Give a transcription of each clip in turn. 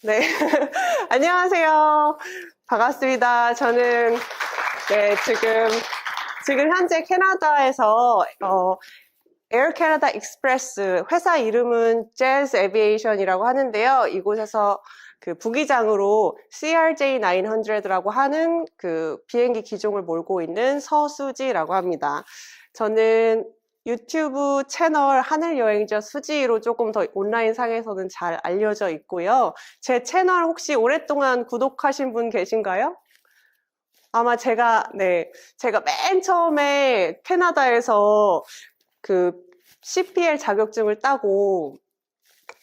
네. 안녕하세요. 반갑습니다. 저는, 지금 현재 캐나다에서, 에어 캐나다 익스프레스, 회사 이름은 재즈 에비에이션이라고 하는데요. 이곳에서 그 부기장으로 CRJ900라고 하는 그 비행기 기종을 몰고 있는 서수지라고 합니다. 저는 유튜브 채널 하늘여행자 수지로 조금 더 온라인 상에서는 잘 알려져 있고요. 제 채널 혹시 오랫동안 구독하신 분 계신가요? 아마 제가 맨 처음에 캐나다에서 그 CPL 자격증을 따고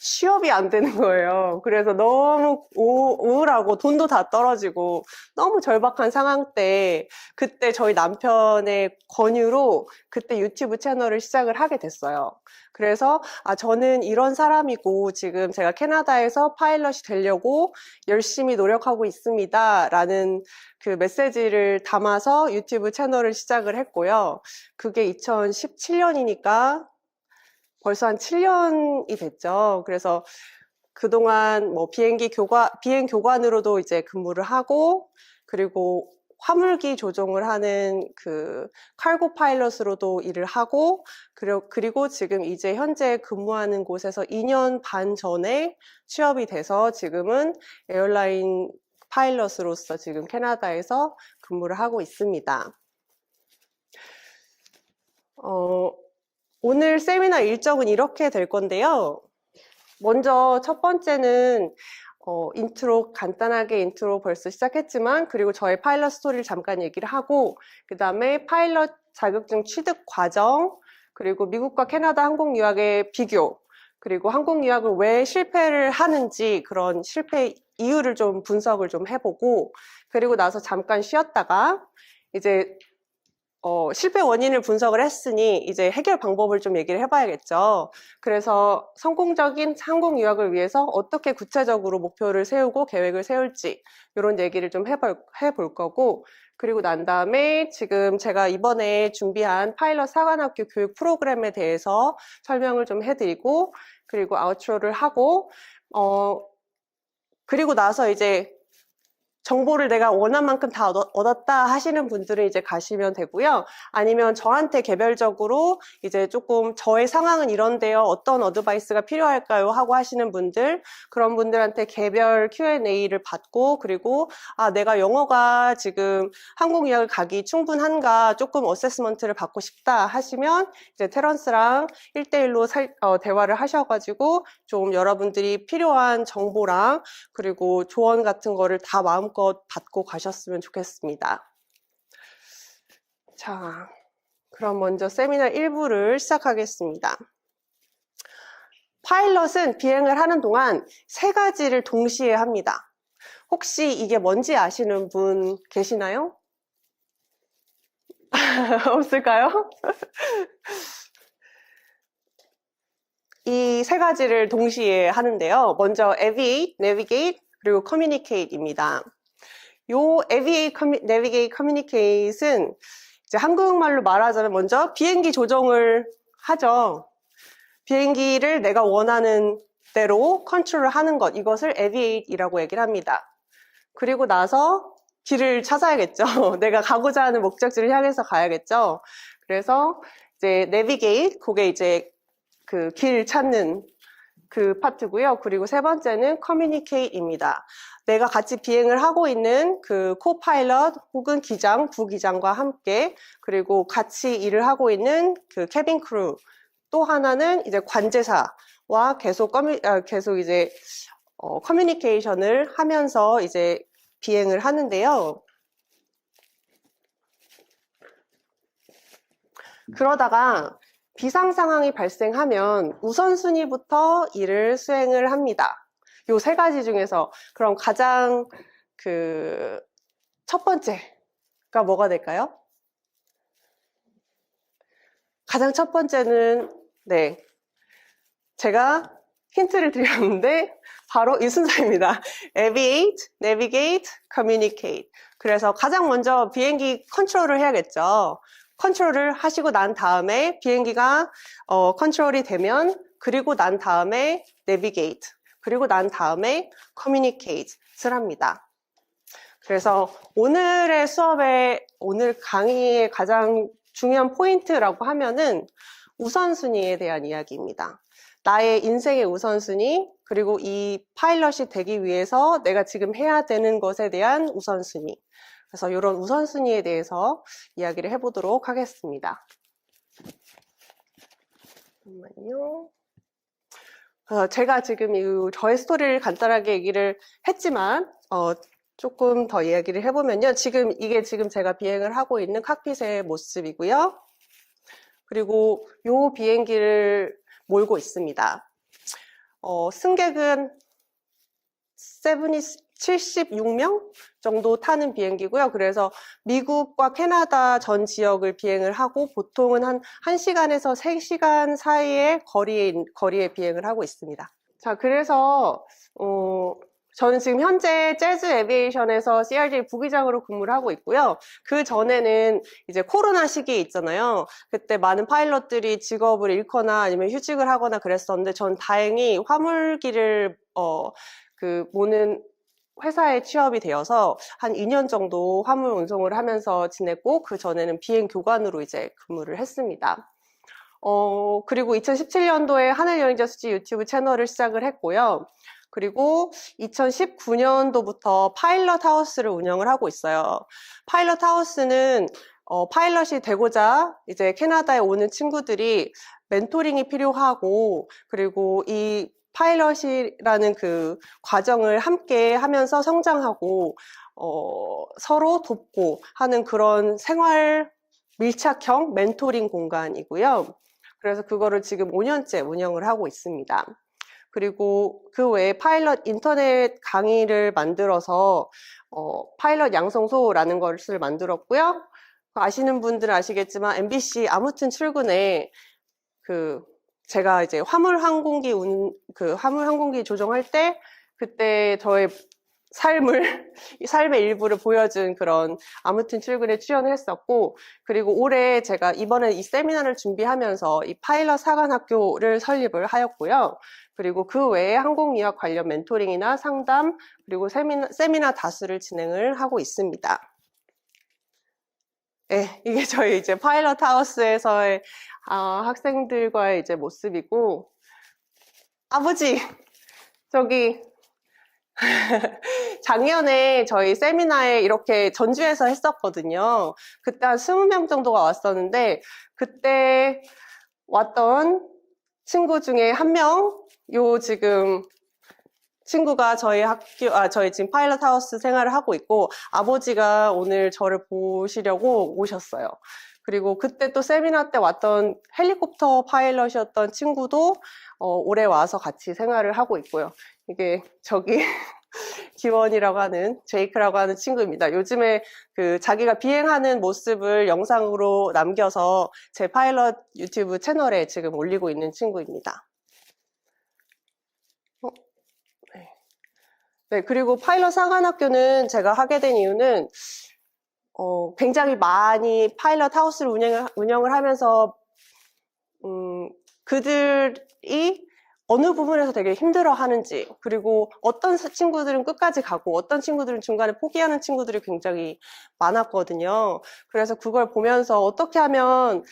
취업이 안 되는 거예요. 그래서 너무 우울하고 돈도 다 떨어지고 너무 절박한 상황 때 그때 저희 남편의 권유로 그때 유튜브 채널을 시작을 하게 됐어요. 그래서 저는 이런 사람이고 지금 제가 캐나다에서 파일럿이 되려고 열심히 노력하고 있습니다. 라는 그 메시지를 담아서 유튜브 채널을 시작을 했고요. 그게 2017년이니까 벌써 한 7년이 됐죠. 그래서 그동안 뭐 비행 교관으로도 이제 근무를 하고, 그리고 화물기 조종을 하는 그 칼고 파일럿으로도 일을 하고, 그리고 지금 이제 현재 근무하는 곳에서 2년 반 전에 취업이 돼서 지금은 에어라인 파일럿으로서 지금 캐나다에서 근무를 하고 있습니다. 오늘 세미나 일정은 이렇게 될 건데요. 먼저 첫 번째는 간단하게 인트로 벌써 시작했지만, 그리고 저의 파일럿 스토리를 잠깐 얘기를 하고, 그 다음에 파일럿 자격증 취득 과정, 그리고 미국과 캐나다 항공 유학의 비교, 그리고 항공 유학을 왜 실패를 하는지 그런 실패 이유를 좀 분석을 좀 해보고, 그리고 나서 잠깐 쉬었다가 이제 실패 원인을 분석을 했으니 이제 해결 방법을 좀 얘기를 해봐야겠죠. 그래서 성공적인 항공 유학을 위해서 어떻게 구체적으로 목표를 세우고 계획을 세울지 이런 얘기를 좀 해볼 거고, 그리고 난 다음에 지금 제가 이번에 준비한 파일럿 사관학교 교육 프로그램에 대해서 설명을 좀 해드리고, 그리고 아웃트로를 하고, 그리고 나서 이제 정보를 내가 원한 만큼 다 얻었다 하시는 분들은 이제 가시면 되고요. 아니면 저한테 개별적으로 이제 조금 저의 상황은 이런데요. 어떤 어드바이스가 필요할까요? 하고 하시는 분들, 그런 분들한테 개별 Q&A를 받고, 그리고 내가 영어가 지금 항공 유학을 가기 충분한가 조금 어세스먼트를 받고 싶다 하시면 이제 테런스랑 1대1로 대화를 하셔가지고 좀 여러분들이 필요한 정보랑 그리고 조언 같은 거를 다 마음껏 받고 가셨으면 좋겠습니다. 자, 그럼 먼저 세미나 1부를 시작하겠습니다. 파일럿은 비행을 하는 동안 3가지를 동시에 합니다. 혹시 이게 뭔지 아시는 분 계시나요? 없을까요? 이 3가지를 동시에 하는데요. 먼저 aviate, navigate, 그리고 communicate입니다. 요 aviate, navigate, communicate은 이제 한국말로 말하자면 먼저 비행기 조종을 하죠. 비행기를 내가 원하는 대로 컨트롤을 하는 것, 이것을 aviate이라고 얘기를 합니다. 그리고 나서 길을 찾아야겠죠. 내가 가고자 하는 목적지를 향해서 가야겠죠. 그래서 이제 navigate, 그게 이제 그 길 찾는 그 파트고요. 그리고 3번째는 communicate입니다. 내가 같이 비행을 하고 있는 그 코파일럿 혹은 기장, 부기장과 함께, 그리고 같이 일을 하고 있는 그 캐빈 크루, 또 하나는 이제 관제사와 계속 이제 커뮤니케이션을 하면서 이제 비행을 하는데요. 그러다가 비상 상황이 발생하면 우선순위부터 일을 수행을 합니다. 요 3가지 중에서 그럼 가장 첫 번째가 뭐가 될까요? 가장 첫 번째는 제가 힌트를 드렸는데 바로 이 순서입니다. aviate, navigate, communicate. 그래서 가장 먼저 비행기 컨트롤을 해야겠죠. 컨트롤을 하시고 난 다음에 비행기가 컨트롤이 되면, 그리고 난 다음에 navigate, 그리고 난 다음에 communicate를 합니다. 그래서 오늘의 수업의, 오늘 강의의 가장 중요한 포인트라고 하면은 우선순위에 대한 이야기입니다. 나의 인생의 우선순위, 그리고 이 파일럿이 되기 위해서 내가 지금 해야 되는 것에 대한 우선순위. 그래서 이런 우선순위에 대해서 이야기를 해보도록 하겠습니다. 잠깐만요. 제가 지금 저의 스토리를 간단하게 얘기를 했지만, 조금 더 이야기를 해보면요. 이게 지금 제가 비행을 하고 있는 칵핏의 모습이고요. 그리고 이 비행기를 몰고 있습니다. 승객은 76명 정도 타는 비행기고요. 그래서 미국과 캐나다 전 지역을 비행을 하고 보통은 한 1시간에서 3시간 사이의 거리에 비행을 하고 있습니다. 자, 그래서 저는 지금 현재 재즈 에비에이션에서 CRJ 부기장으로 근무를 하고 있고요. 그 전에는 이제 코로나 시기에 있잖아요. 그때 많은 파일럿들이 직업을 잃거나 아니면 휴직을 하거나 그랬었는데 전 다행히 화물기를 모는 회사에 취업이 되어서 한 2년 정도 화물 운송을 하면서 지냈고 그 전에는 비행 교관으로 이제 근무를 했습니다. 그리고 2017년도에 하늘여행자 수지 유튜브 채널을 시작을 했고요. 그리고 2019년도부터 파일럿 하우스를 운영을 하고 있어요. 파일럿 하우스는 파일럿이 되고자 이제 캐나다에 오는 친구들이 멘토링이 필요하고 그리고 이 파일럿이라는 그 과정을 함께 하면서 성장하고 서로 돕고 하는 그런 생활 밀착형 멘토링 공간이고요. 그래서 그거를 지금 5년째 운영을 하고 있습니다. 그리고 그 외에 파일럿 인터넷 강의를 만들어서 파일럿 양성소라는 것을 만들었고요. 아시는 분들은 아시겠지만 MBC 아무튼 출근에 제가 이제 화물 항공기 조종할 때 그때 저의 삶의 일부를 보여준 그런 아무튼 출근에 출연을 했었고, 그리고 올해 제가 이번에 이 세미나를 준비하면서 이 파일럿 사관학교를 설립을 하였고요. 그리고 그 외에 항공유학 관련 멘토링이나 상담, 그리고 세미나 다수를 진행을 하고 있습니다. 네, 이게 저희 이제 파일럿 하우스에서의 학생들과의 이제 모습이고, 아버지, 저기, 작년에 저희 세미나에 이렇게 전주에서 했었거든요. 그때 한 20명 정도가 왔었는데, 그때 왔던 친구 중에 한 명, 지금 친구가 저희 지금 파일럿 하우스 생활을 하고 있고, 아버지가 오늘 저를 보시려고 오셨어요. 그리고 그때 또 세미나 때 왔던 헬리콥터 파일럿이었던 친구도 올해 와서 같이 생활을 하고 있고요. 이게 저기 기원이라고 하는, 제이크라고 하는 친구입니다. 요즘에 자기가 비행하는 모습을 영상으로 남겨서 제 파일럿 유튜브 채널에 지금 올리고 있는 친구입니다. 네, 그리고 파일럿 사관학교는 제가 하게 된 이유는 굉장히 많이 파일럿 하우스를 운영을 하면서 그들이 어느 부분에서 되게 힘들어 하는지, 그리고 어떤 친구들은 끝까지 가고 어떤 친구들은 중간에 포기하는 친구들이 굉장히 많았거든요. 그래서 그걸 보면서 어떻게 하면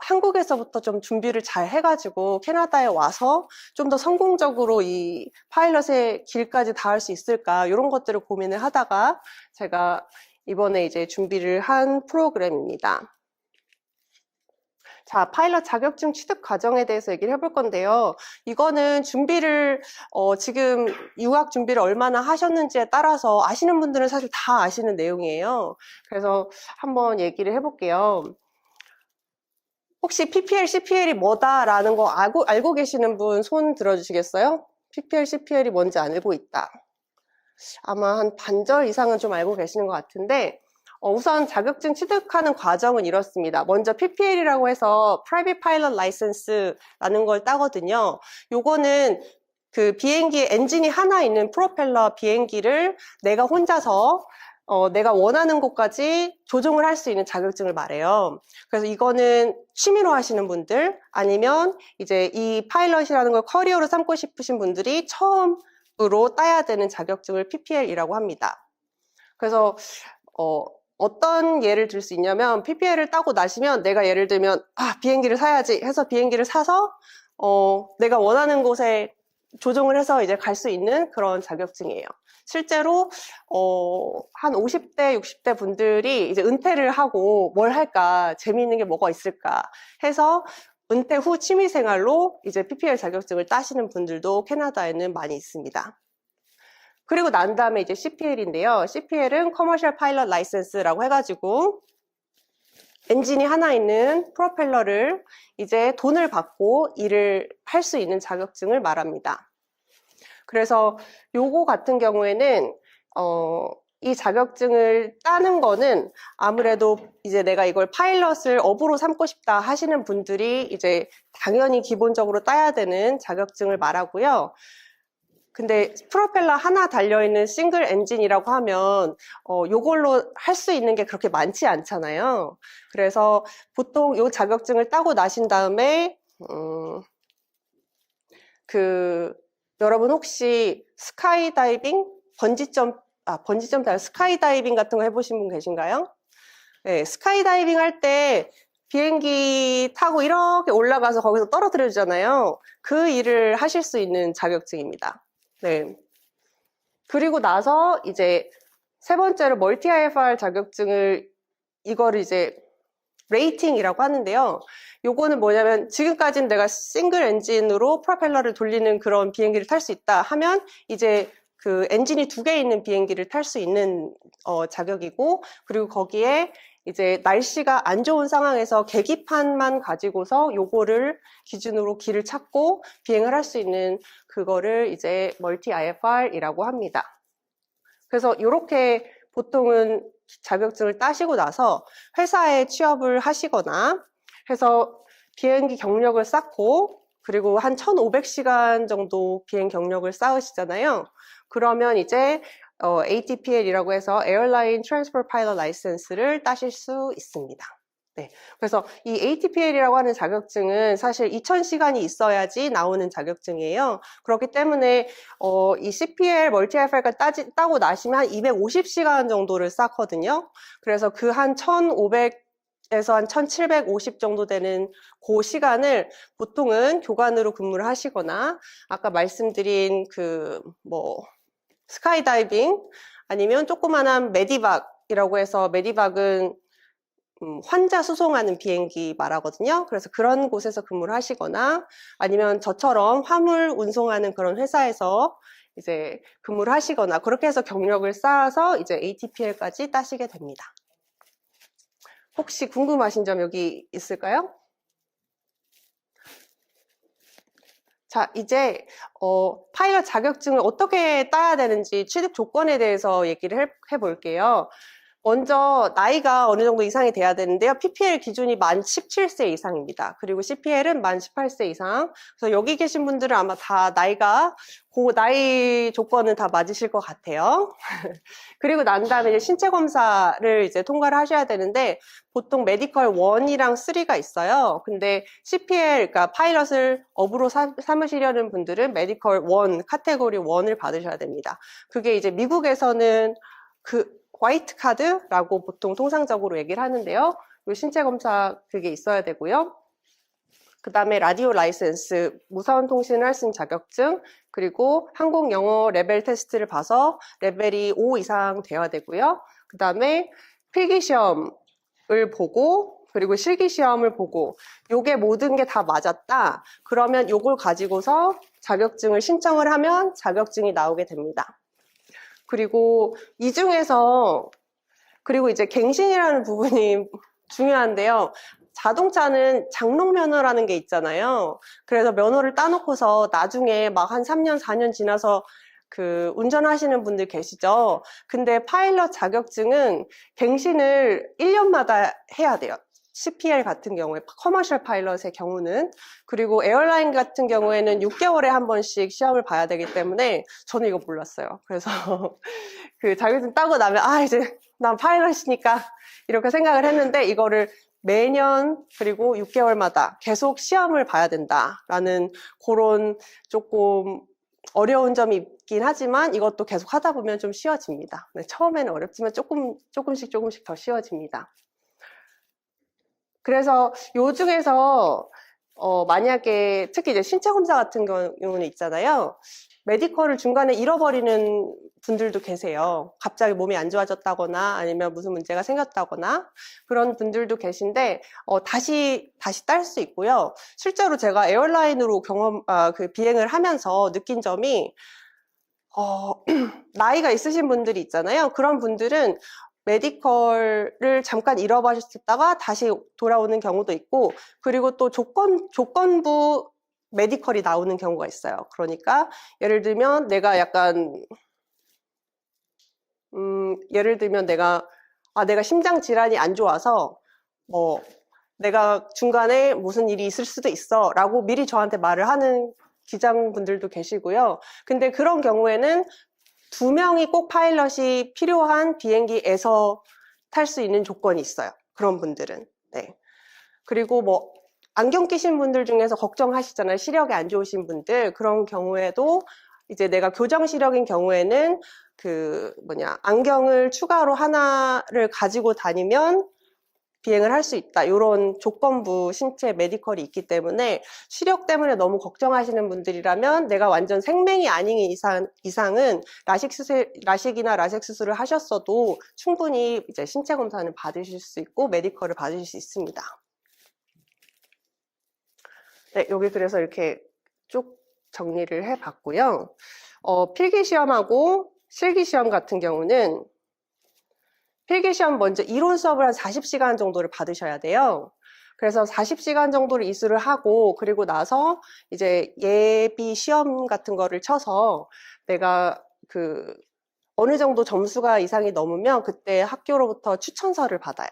한국에서부터 좀 준비를 잘 해가지고 캐나다에 와서 좀 더 성공적으로 이 파일럿의 길까지 닿을 수 있을까, 이런 것들을 고민을 하다가 제가 이번에 이제 준비를 한 프로그램입니다. 자, 파일럿 자격증 취득 과정에 대해서 얘기를 해볼 건데요. 이거는 준비를, 지금 유학 준비를 얼마나 하셨는지에 따라서 아시는 분들은 사실 다 아시는 내용이에요. 그래서 한번 얘기를 해볼게요. 혹시 PPL, CPL이 뭐다라는 거 알고 계시는 분 손 들어주시겠어요? PPL, CPL이 뭔지 알고 있다. 아마 한 반절 이상은 좀 알고 계시는 것 같은데, 우선 자격증 취득하는 과정은 이렇습니다. 먼저 PPL이라고 해서 Private Pilot License라는 걸 따거든요. 요거는 그 비행기에 엔진이 하나 있는 프로펠러 비행기를 내가 혼자서 내가 원하는 곳까지 조종을 할 수 있는 자격증을 말해요. 그래서 이거는 취미로 하시는 분들 아니면 이제 이 파일럿이라는 걸 커리어로 삼고 싶으신 분들이 처음으로 따야 되는 자격증을 PPL이라고 합니다. 그래서 어떤 예를 들 수 있냐면 PPL을 따고 나시면 내가 예를 들면 비행기를 사야지 해서 비행기를 사서 내가 원하는 곳에 조종을 해서 이제 갈 수 있는 그런 자격증이에요. 실제로 한 50대, 60대 분들이 이제 은퇴를 하고 뭘 할까, 재미있는 게 뭐가 있을까 해서 은퇴 후 취미생활로 이제 PPL 자격증을 따시는 분들도 캐나다에는 많이 있습니다. 그리고 난 다음에 이제 CPL인데요. CPL은 Commercial Pilot License라고 해가지고 엔진이 하나 있는 프로펠러를 이제 돈을 받고 일을 할 수 있는 자격증을 말합니다. 그래서 요거 같은 경우에는 이 자격증을 따는 거는 아무래도 이제 내가 이걸 파일럿을 업으로 삼고 싶다 하시는 분들이 이제 당연히 기본적으로 따야 되는 자격증을 말하고요. 근데 프로펠러 하나 달려있는 싱글 엔진이라고 하면 요걸로 할 수 있는 게 그렇게 많지 않잖아요. 그래서 보통 요 자격증을 따고 나신 다음에 여러분 혹시 스카이다이빙? 번지점프 아니라 스카이다이빙 같은 거 해보신 분 계신가요? 네, 스카이다이빙 할 때 비행기 타고 이렇게 올라가서 거기서 떨어뜨려주잖아요. 그 일을 하실 수 있는 자격증입니다. 네. 그리고 나서 이제 세 번째로 멀티 IFR 자격증을 이거를 이제 레이팅이라고 하는데요. 요거는 뭐냐면 지금까지는 내가 싱글 엔진으로 프로펠러를 돌리는 그런 비행기를 탈 수 있다 하면 이제 그 엔진이 2개 있는 비행기를 탈 수 있는 자격이고, 그리고 거기에 이제 날씨가 안 좋은 상황에서 계기판만 가지고서 요거를 기준으로 길을 찾고 비행을 할 수 있는 그거를 이제 멀티 IFR이라고 합니다. 그래서 이렇게 보통은 자격증을 따시고 나서 회사에 취업을 하시거나 해서 비행기 경력을 쌓고 그리고 한 1,500시간 정도 비행 경력을 쌓으시잖아요. 그러면 이제 ATPL이라고 해서 Airline Transport Pilot License를 따실 수 있습니다. 네, 그래서 이 ATPL이라고 하는 자격증은 사실 2,000시간이 있어야지 나오는 자격증이에요. 그렇기 때문에 이 CPL 멀티 IFR까지 따고 나시면 한 250시간 정도를 쌓거든요. 그래서 그 한 1,500에서 한 1,750 정도 되는 그 시간을 보통은 교관으로 근무를 하시거나 아까 말씀드린 스카이다이빙 아니면 조그만한 메디박이라고 해서 메디박은 환자 수송하는 비행기 말하거든요. 그래서 그런 곳에서 근무를 하시거나 아니면 저처럼 화물 운송하는 그런 회사에서 이제 근무를 하시거나 그렇게 해서 경력을 쌓아서 이제 ATPL까지 따시게 됩니다. 혹시 궁금하신 점 여기 있을까요? 자, 이제 파일럿 자격증을 어떻게 따야 되는지 취득 조건에 대해서 얘기를 해볼게요. 먼저 나이가 어느 정도 이상이 돼야 되는데요. PPL 기준이 만 17세 이상입니다. 그리고 CPL은 만 18세 이상. 그래서 여기 계신 분들은 아마 다 그 나이 조건은 다 맞으실 것 같아요. 그리고 난 다음에 이제 신체 검사를 이제 통과를 하셔야 되는데 보통 메디컬 1이랑 3가 있어요. 근데 CPL, 그러니까 파일럿을 업으로 삼으시려는 분들은 메디컬 1, 카테고리 1을 받으셔야 됩니다. 그게 이제 미국에서는 화이트 카드라고 보통 통상적으로 얘기를 하는데요. 이 신체 검사 그게 있어야 되고요. 그 다음에 라디오 라이센스, 무선 통신을 할 수 있는 자격증, 그리고 한국 영어 레벨 테스트를 봐서 레벨이 5 이상 돼야 되고요. 그 다음에 필기시험을 보고, 그리고 실기시험을 보고, 요게 모든 게 다 맞았다. 그러면 요걸 가지고서 자격증을 신청을 하면 자격증이 나오게 됩니다. 그리고 이 중에서 그리고 이제 갱신이라는 부분이 중요한데요. 자동차는 장롱 면허라는 게 있잖아요. 그래서 면허를 따놓고서 나중에 막 한 3년, 4년 지나서 운전하시는 분들 계시죠. 근데 파일럿 자격증은 갱신을 1년마다 해야 돼요. CPL 같은 경우에, 커머셜 파일럿의 경우는, 그리고 에어라인 같은 경우에는 6개월에 한 번씩 시험을 봐야 되기 때문에 저는 이거 몰랐어요. 그래서 그 자격증 따고 나면 이제 난 파일럿이니까 이렇게 생각을 했는데, 이거를 매년 그리고 6개월마다 계속 시험을 봐야 된다라는 그런 조금 어려운 점이 있긴 하지만 이것도 계속 하다 보면 좀 쉬워집니다. 네, 처음에는 어렵지만 조금씩 더 쉬워집니다. 그래서 요 중에서 만약에 특히 이제 신체 검사 같은 경우는 있잖아요. 메디컬을 중간에 잃어버리는 분들도 계세요. 갑자기 몸이 안 좋아졌다거나 아니면 무슨 문제가 생겼다거나 그런 분들도 계신데 다시 딸 수 있고요. 실제로 제가 에어라인으로 비행을 하면서 느낀 점이 나이가 있으신 분들이 있잖아요. 그런 분들은 메디컬을 잠깐 잃어버렸다가 다시 돌아오는 경우도 있고, 그리고 또 조건부 메디컬이 나오는 경우가 있어요. 그러니까 예를 들면 내가 내가 심장 질환이 안 좋아서 내가 중간에 무슨 일이 있을 수도 있어 라고 미리 저한테 말을 하는 기장분들도 계시고요. 근데 그런 경우에는 2명이 꼭 파일럿이 필요한 비행기에서 탈 수 있는 조건이 있어요. 그런 분들은. 네. 그리고 안경 끼신 분들 중에서 걱정하시잖아요. 시력이 안 좋으신 분들. 그런 경우에도 이제 내가 교정 시력인 경우에는 안경을 추가로 하나를 가지고 다니면 비행을 할 수 있다. 이런 조건부 신체 메디컬이 있기 때문에 시력 때문에 너무 걱정하시는 분들이라면 내가 완전 생명이 아닌 이상은 라식이나 라섹 수술을 하셨어도 충분히 이제 신체 검사는 받으실 수 있고 메디컬을 받으실 수 있습니다. 네, 여기 그래서 이렇게 쭉 정리를 해봤고요. 필기시험하고 실기시험 같은 경우는 필기시험 먼저 이론 수업을 한 40시간 정도를 받으셔야 돼요. 그래서 40시간 정도를 이수를 하고 그리고 나서 이제 예비 시험 같은 거를 쳐서 내가 어느 정도 점수가 이상이 넘으면 그때 학교로부터 추천서를 받아요.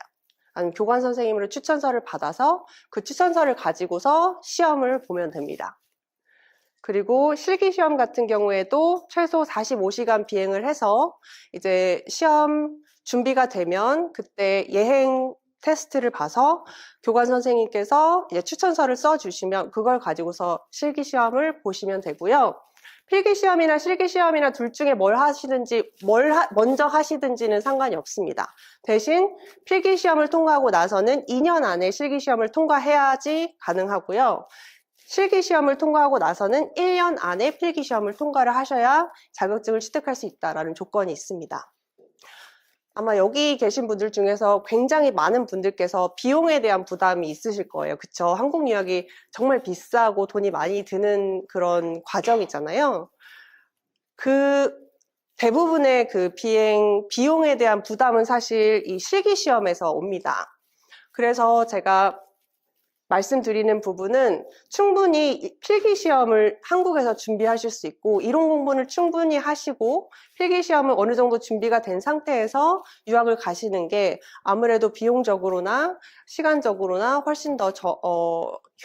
아니면 교관 선생님으로 추천서를 받아서 그 추천서를 가지고서 시험을 보면 됩니다. 그리고 실기시험 같은 경우에도 최소 45시간 비행을 해서 이제 시험 준비가 되면 그때 예행 테스트를 봐서 교관 선생님께서 이제 추천서를 써주시면 그걸 가지고서 실기시험을 보시면 되고요. 필기시험이나 실기시험이나 둘 중에 뭘 먼저 하시든지는 상관이 없습니다. 대신 필기시험을 통과하고 나서는 2년 안에 실기시험을 통과해야지 가능하고요. 실기시험을 통과하고 나서는 1년 안에 필기시험을 통과를 하셔야 자격증을 취득할 수 있다는 조건이 있습니다. 아마 여기 계신 분들 중에서 굉장히 많은 분들께서 비용에 대한 부담이 있으실 거예요. 그쵸? 한국 유학이 정말 비싸고 돈이 많이 드는 그런 과정이잖아요. 대부분의 비용에 대한 부담은 사실 이 실기시험에서 옵니다. 그래서 제가 말씀드리는 부분은 충분히 필기시험을 한국에서 준비하실 수 있고 이론 공부를 충분히 하시고 필기시험을 어느 정도 준비가 된 상태에서 유학을 가시는 게 아무래도 비용적으로나 시간적으로나 훨씬 더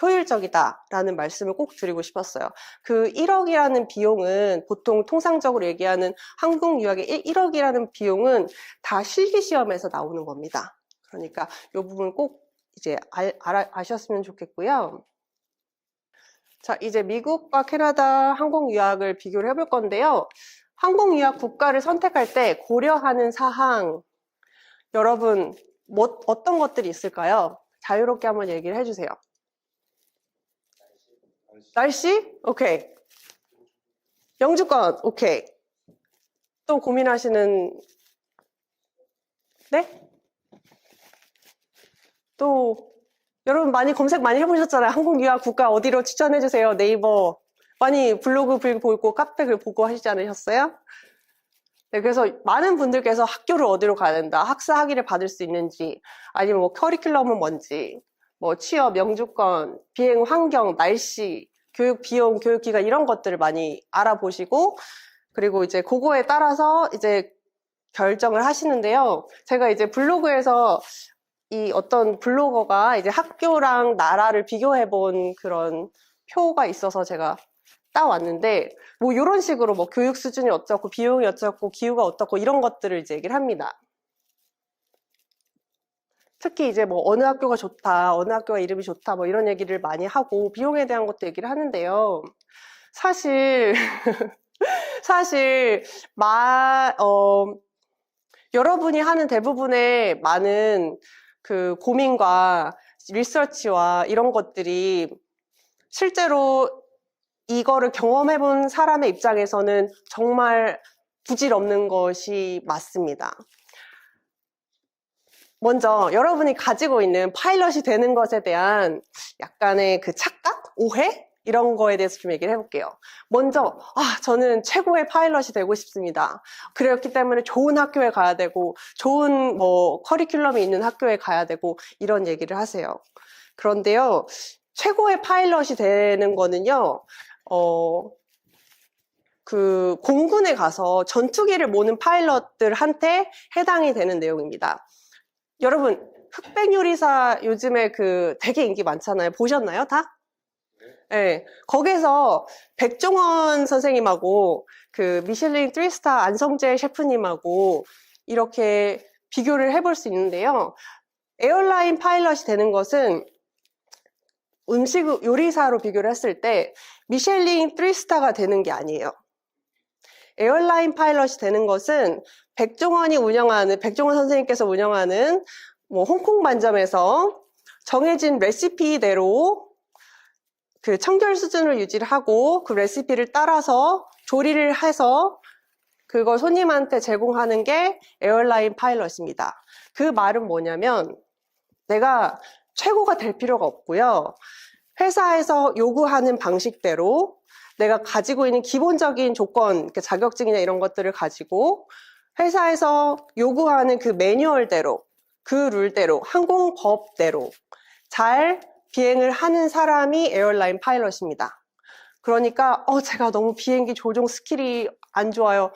효율적이다라는 말씀을 꼭 드리고 싶었어요. 그 1억이라는 비용은 보통 통상적으로 얘기하는 한국 유학의 1억이라는 비용은 다 실기시험에서 나오는 겁니다. 그러니까 이 부분 꼭 이제 아셨으면 좋겠고요. 자, 이제 미국과 캐나다 항공 유학을 비교를 해볼 건데요. 항공 유학 국가를 선택할 때 고려하는 사항, 여러분 어떤 것들이 있을까요? 자유롭게 한번 얘기를 해주세요. 날씨? 오케이. 영주권? 오케이. 또 고민하시는, 네? 또 여러분 많이 검색 많이 해보셨잖아요. 한국 유학 국가 어디로 추천해주세요. 네이버 많이 블로그 글 보고 카페 글 보고 하시지 않으셨어요? 네, 그래서 많은 분들께서 학교를 어디로 가야 된다, 학사 학위를 받을 수 있는지, 아니면 커리큘럼은 뭔지, 취업, 영주권, 비행 환경, 날씨, 교육 비용, 교육 기간 이런 것들을 많이 알아보시고 그리고 이제 그거에 따라서 이제 결정을 하시는데요. 제가 이제 블로그에서 이 어떤 블로거가 이제 학교랑 나라를 비교해 본 그런 표가 있어서 제가 따왔는데, 뭐 이런 식으로 뭐 교육 수준이 어쩌고 비용이 어쩌고 기후가 어떻고 이런 것들을 이제 얘기를 합니다. 특히 이제 뭐 어느 학교가 좋다, 어느 학교가 이름이 좋다, 뭐 이런 얘기를 많이 하고 비용에 대한 것도 얘기를 하는데요. 사실 사실 여러분이 하는 대부분의 많은 그 고민과 리서치와 이런 것들이 실제로 이거를 경험해 본 사람의 입장에서는 정말 부질없는 것이 맞습니다. 먼저 여러분이 가지고 있는 파일럿이 되는 것에 대한 약간의 그 착각? 오해? 이런 거에 대해서 좀 얘기를 해볼게요. 먼저 저는 최고의 파일럿이 되고 싶습니다. 그렇기 때문에 좋은 학교에 가야 되고 좋은 뭐 커리큘럼이 있는 학교에 가야 되고 이런 얘기를 하세요. 그런데요, 최고의 파일럿이 되는 거는요, 그 공군에 가서 전투기를 모는 파일럿들한테 해당이 되는 내용입니다. 여러분, 흑백요리사 요즘에 그 되게 인기 많잖아요. 보셨나요, 다? 네. 거기서 백종원 선생님하고 그 미슐린 3스타 안성재 셰프님하고 이렇게 비교를 해볼 수 있는데요. 에어라인 파일럿이 되는 것은 음식 요리사로 비교를 했을 때 미슐린 3스타가 되는 게 아니에요. 에어라인 파일럿이 되는 것은 백종원 선생님께서 운영하는 뭐 홍콩 반점에서 정해진 레시피대로 그 청결 수준을 유지를 하고 그 레시피를 따라서 조리를 해서 그걸 손님한테 제공하는 게 에어라인 파일럿입니다. 그 말은 뭐냐면 내가 최고가 될 필요가 없고요. 회사에서 요구하는 방식대로 내가 가지고 있는 기본적인 조건, 자격증이나 이런 것들을 가지고 회사에서 요구하는 그 매뉴얼대로, 그 룰대로, 항공법대로 잘 비행을 하는 사람이 에어라인 파일럿입니다. 그러니까 제가 너무 비행기 조종 스킬이 안 좋아요.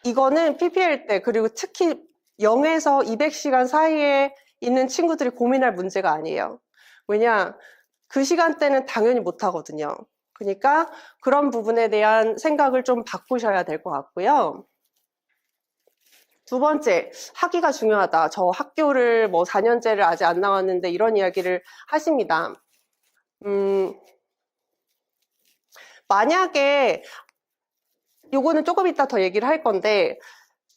이거는 PPL 때, 그리고 특히 0에서 200시간 사이에 있는 친구들이 고민할 문제가 아니에요. 왜냐? 그 시간대는 당연히 못하거든요. 그러니까 그런 부분에 대한 생각을 좀 바꾸셔야 될 것 같고요. 두 번째, 학위가 중요하다. 저 학교를 뭐 4년제를 아직 안 나왔는데 이런 이야기를 하십니다. 만약에 요거는 조금 이따 더 얘기를 할 건데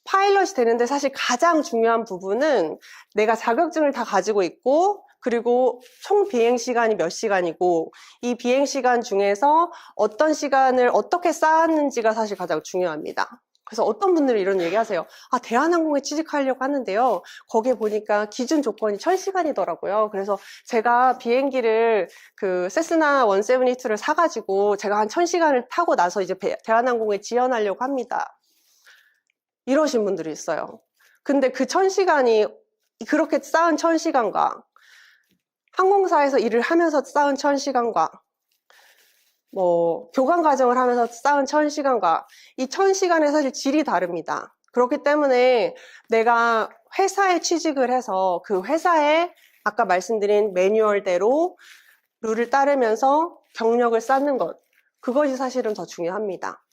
파일럿이 되는데 사실 가장 중요한 부분은 내가 자격증을 다 가지고 있고 그리고 총 비행시간이 몇 시간이고 이 비행시간 중에서 어떤 시간을 어떻게 쌓았는지가 사실 가장 중요합니다. 그래서 어떤 분들이 이런 얘기 하세요. 대한항공에 취직하려고 하는데요. 거기에 보니까 기준 조건이 1000시간이더라고요. 그래서 제가 비행기를 그 세스나 172를 사가지고 제가 한 1000시간을 타고 나서 이제 대한항공에 지원하려고 합니다. 이러신 분들이 있어요. 근데 그 1000시간이 그렇게 쌓은 1000시간과 항공사에서 일을 하면서 쌓은 1000시간과 뭐 교관 과정을 하면서 쌓은 1000시간과 이 1000시간의 사실 질이 다릅니다. 그렇기 때문에 내가 회사에 취직을 해서 그 회사에 아까 말씀드린 매뉴얼대로 룰을 따르면서 경력을 쌓는 것, 그것이 사실은 더 중요합니다.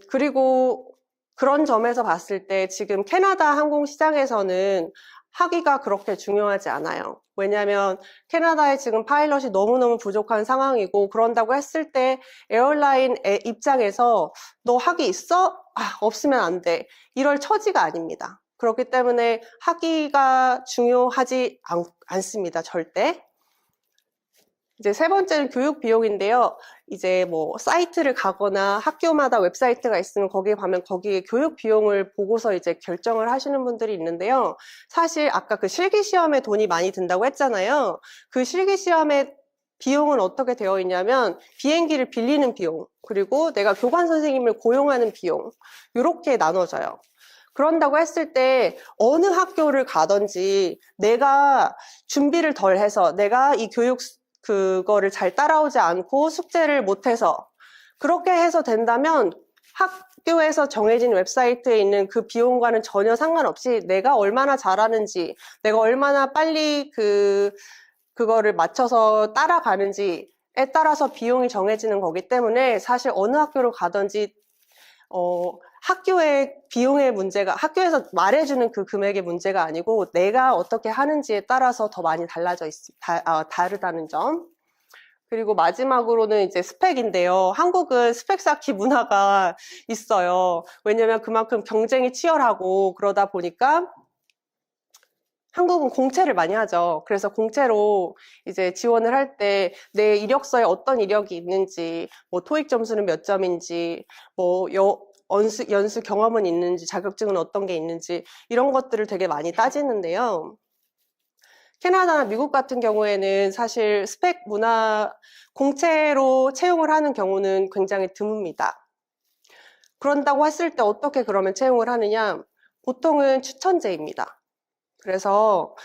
그리고 그런 점에서 봤을 때 지금 캐나다 항공 시장에서는 학위가 그렇게 중요하지 않아요. 왜냐하면 캐나다에 지금 파일럿이 너무너무 부족한 상황이고 그런다고 했을 때 에어라인의 입장에서 너 학위 있어? 없으면 안 돼. 이럴 처지가 아닙니다. 그렇기 때문에 학위가 중요하지 않습니다. 절대. 이제 세 번째는 교육 비용인데요. 이제 뭐 사이트를 가거나 학교마다 웹사이트가 있으면 거기에 가면 거기에 교육 비용을 보고서 이제 결정을 하시는 분들이 있는데요. 사실 아까 그 실기시험에 돈이 많이 든다고 했잖아요. 그 실기시험의 비용은 어떻게 되어 있냐면 비행기를 빌리는 비용, 그리고 내가 교관 선생님을 고용하는 비용, 이렇게 나눠져요. 그런다고 했을 때 어느 학교를 가든지 내가 준비를 덜 해서 내가 이 그거를 잘 따라오지 않고 숙제를 못해서 그렇게 해서 된다면 학교에서 정해진 웹사이트에 있는 그 비용과는 전혀 상관없이 내가 얼마나 잘하는지, 내가 얼마나 빨리 그거를 맞춰서 따라가는지에 따라서 비용이 정해지는 거기 때문에 사실 어느 학교를 가든지 학교의 비용의 문제가, 학교에서 말해주는 그 금액의 문제가 아니고 내가 어떻게 하는지에 따라서 더 많이 다르다는 점. 그리고 마지막으로는 이제 스펙인데요. 한국은 스펙 쌓기 문화가 있어요. 왜냐면 그만큼 경쟁이 치열하고 그러다 보니까 한국은 공채를 많이 하죠. 그래서 공채로 이제 지원을 할 때 내 이력서에 어떤 이력이 있는지, 뭐 토익 점수는 몇 점인지, 뭐 연수 경험은 있는지, 자격증은 어떤 게 있는지 이런 것들을 되게 많이 따지는데요. 캐나다나 미국 같은 경우에는 사실 스펙 문화 공채로 채용을 하는 경우는 굉장히 드뭅니다. 그런다고 했을 때 어떻게 그러면 채용을 하느냐? 보통은 추천제입니다. 그래서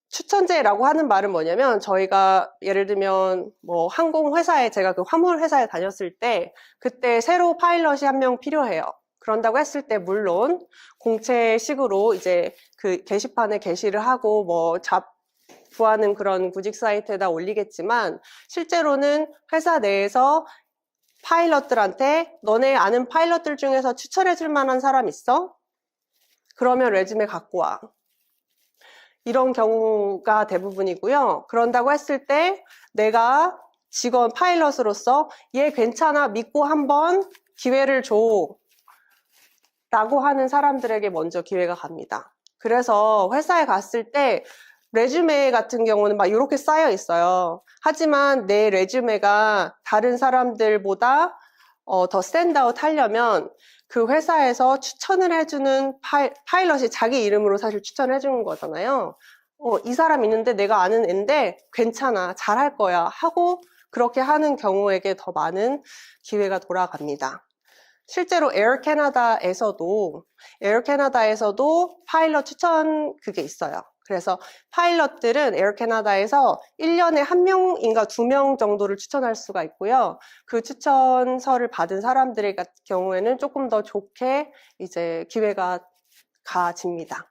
추천제라고 하는 말은 뭐냐면 저희가 예를 들면 뭐 항공회사에 제가 그 화물회사에 다녔을 때 그때 새로 파일럿이 한 명 필요해요. 그런다고 했을 때 물론 공채식으로 이제 그 게시판에 게시를 하고 뭐 구하는 그런 구직 사이트에다 올리겠지만 실제로는 회사 내에서 파일럿들한테 너네 아는 파일럿들 중에서 추천해 줄 만한 사람 있어? 그러면 레주메 갖고 와. 이런 경우가 대부분이고요. 그런다고 했을 때 내가 직원 파일럿으로서 얘 괜찮아 믿고 한번 기회를 줘 라고 하는 사람들에게 먼저 기회가 갑니다. 그래서 회사에 갔을 때 레주메 같은 경우는 막 이렇게 쌓여 있어요. 하지만 내 레주메가 다른 사람들보다 더 스탠드아웃 하려면 그 회사에서 추천을 해주는 파일럿이 자기 이름으로 사실 추천을 해주는 거잖아요. 이 사람 있는데 내가 아는 앤데 괜찮아, 잘할 거야 하고 그렇게 하는 경우에게 더 많은 기회가 돌아갑니다. 실제로 에어 캐나다에서도 파일럿 추천 그게 있어요. 그래서 파일럿들은 에어 캐나다에서 1년에 1명인가 2명 정도를 추천할 수가 있고요. 그 추천서를 받은 사람들의 경우에는 조금 더 좋게 이제 기회가 가집니다.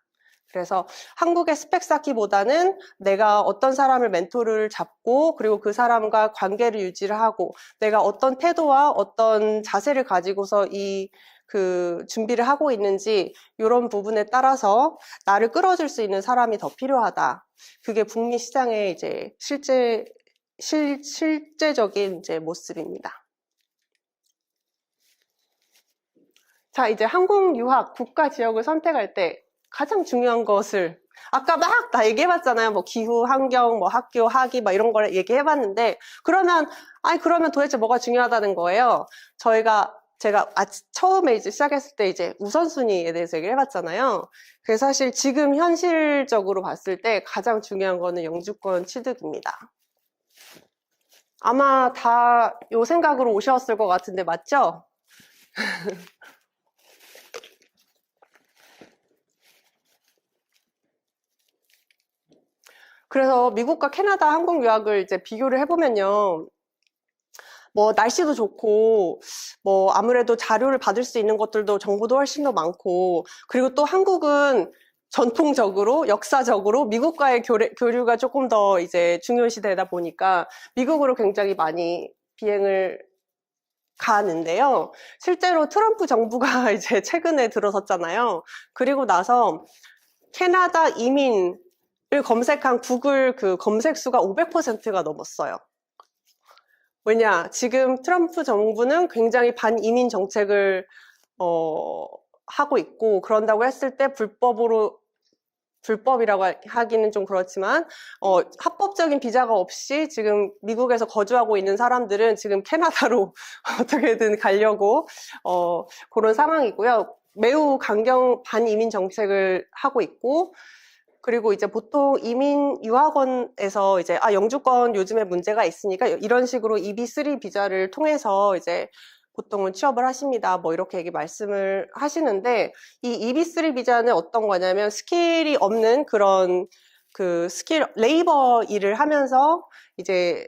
그래서 한국의 스펙 쌓기보다는 내가 어떤 사람을 멘토를 잡고 그리고 그 사람과 관계를 유지를 하고 내가 어떤 태도와 어떤 자세를 가지고서 준비를 하고 있는지 이런 부분에 따라서 나를 끌어줄 수 있는 사람이 더 필요하다. 그게 북미 시장의 이제 실제적인 이제 모습입니다. 자, 이제 한국 유학 국가 지역을 선택할 때 가장 중요한 것을 아까 막 다 얘기해봤잖아요. 뭐 기후, 환경, 뭐 학교, 학위, 막 이런 걸 얘기해봤는데 그러면 도대체 뭐가 중요하다는 거예요. 제가 처음에 이제 시작했을 때 이제 우선순위에 대해서 얘기를 해봤잖아요. 그래서 사실 지금 현실적으로 봤을 때 가장 중요한 거는 영주권 취득입니다. 아마 다 요 생각으로 오셨을 것 같은데 맞죠? 그래서 미국과 캐나다 항공 유학을 이제 비교를 해보면요. 뭐 날씨도 좋고 뭐 아무래도 자료를 받을 수 있는 것들도 정보도 훨씬 더 많고 그리고 또 한국은 전통적으로 역사적으로 미국과의 교류가 조금 더 이제 중요시되다 보니까 미국으로 굉장히 많이 비행을 가는데요. 실제로 트럼프 정부가 이제 최근에 들어섰잖아요. 그리고 나서 캐나다 이민을 검색한 구글 그 검색 수가 500%가 넘었어요. 왜냐, 지금 트럼프 정부는 굉장히 반이민 정책을 하고 있고 그런다고 했을 때 불법이라고 하기는 좀 그렇지만 합법적인 비자가 없이 지금 미국에서 거주하고 있는 사람들은 지금 캐나다로 어떻게든 가려고 그런 상황이고요. 매우 반이민 정책을 하고 있고 그리고 이제 보통 유학원에서 이제 영주권 요즘에 문제가 있으니까 이런 식으로 EB3 비자를 통해서 이제 보통은 취업을 하십니다. 뭐 이렇게 말씀을 하시는데 이 EB3 비자는 어떤 거냐면 스킬이 없는 그런 레이버 일을 하면서 이제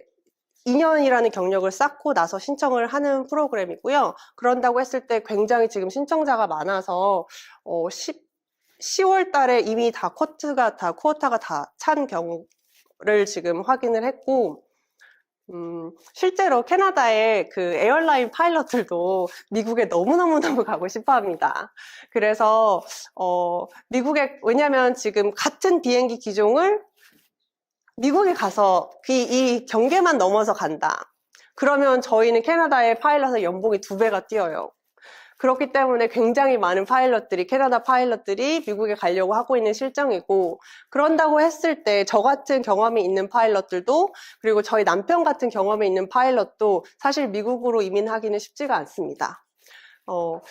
2년이라는 경력을 쌓고 나서 신청을 하는 프로그램이고요. 그런다고 했을 때 굉장히 지금 신청자가 많아서 10월 달에 이미 다 쿼터가 다 찬 경우를 지금 확인을 했고, 실제로 캐나다의 그 에어라인 파일럿들도 미국에 너무너무너무 가고 싶어 합니다. 그래서, 왜냐면 지금 같은 비행기 기종을 미국에 가서 이 경계만 넘어서 간다. 그러면 저희는 캐나다의 파일럿의 연봉이 2배가 뛰어요. 그렇기 때문에 굉장히 많은 캐나다 파일럿들이 미국에 가려고 하고 있는 실정이고, 그런다고 했을 때 저 같은 경험이 있는 파일럿들도, 그리고 저희 남편 같은 경험이 있는 파일럿도 사실 미국으로 이민하기는 쉽지가 않습니다.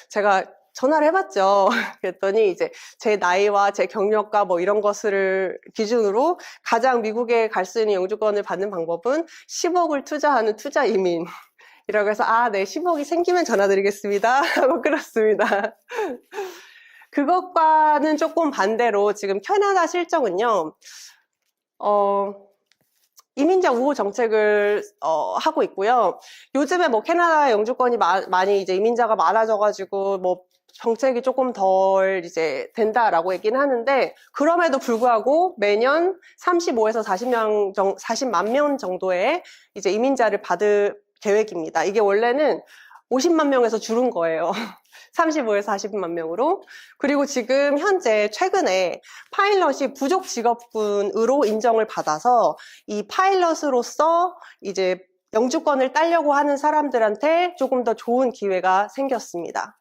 제가 전화를 해봤죠. 그랬더니 이제 제 나이와 제 경력과 뭐 이런 것을 기준으로 가장 미국에 갈 수 있는 영주권을 받는 방법은 10억을 투자하는 투자 이민. 이라고 해서, 네, 10억이 생기면 전화드리겠습니다. 하고 끊었습니다. 그것과는 조금 반대로 지금 캐나다 실정은요, 이민자 우호 정책을 하고 있고요. 요즘에 뭐 캐나다 영주권이 많이 이제 이민자가 많아져가지고 뭐 정책이 조금 덜 이제 된다라고 얘기는 하는데, 그럼에도 불구하고 매년 35에서 40만 명 정도의 이제 이민자를 받을 계획입니다. 이게 원래는 50만 명에서 줄은 거예요. 35에서 40만 명으로. 그리고 지금 현재 최근에 파일럿이 부족 직업군으로 인정을 받아서 이 파일럿으로서 이제 영주권을 따려고 하는 사람들한테 조금 더 좋은 기회가 생겼습니다.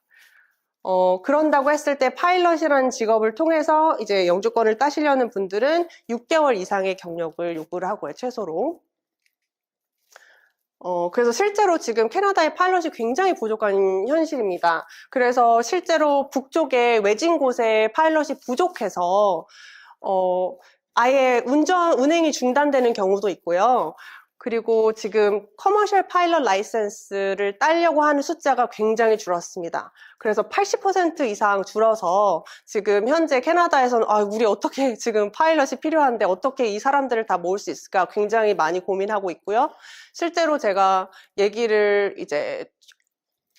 그런다고 했을 때 파일럿이라는 직업을 통해서 이제 영주권을 따시려는 분들은 6개월 이상의 경력을 요구를 하고요, 최소로. 그래서 실제로 지금 캐나다의 파일럿이 굉장히 부족한 현실입니다. 그래서 실제로 북쪽에 외진 곳에 파일럿이 부족해서, 아예 운행이 중단되는 경우도 있고요. 그리고 지금 커머셜 파일럿 라이센스를 따려고 하는 숫자가 굉장히 줄었습니다. 그래서 80% 이상 줄어서 지금 현재 캐나다에서는 우리 어떻게 지금 파일럿이 필요한데 어떻게 이 사람들을 다 모을 수 있을까 굉장히 많이 고민하고 있고요. 실제로 제가 얘기를 이제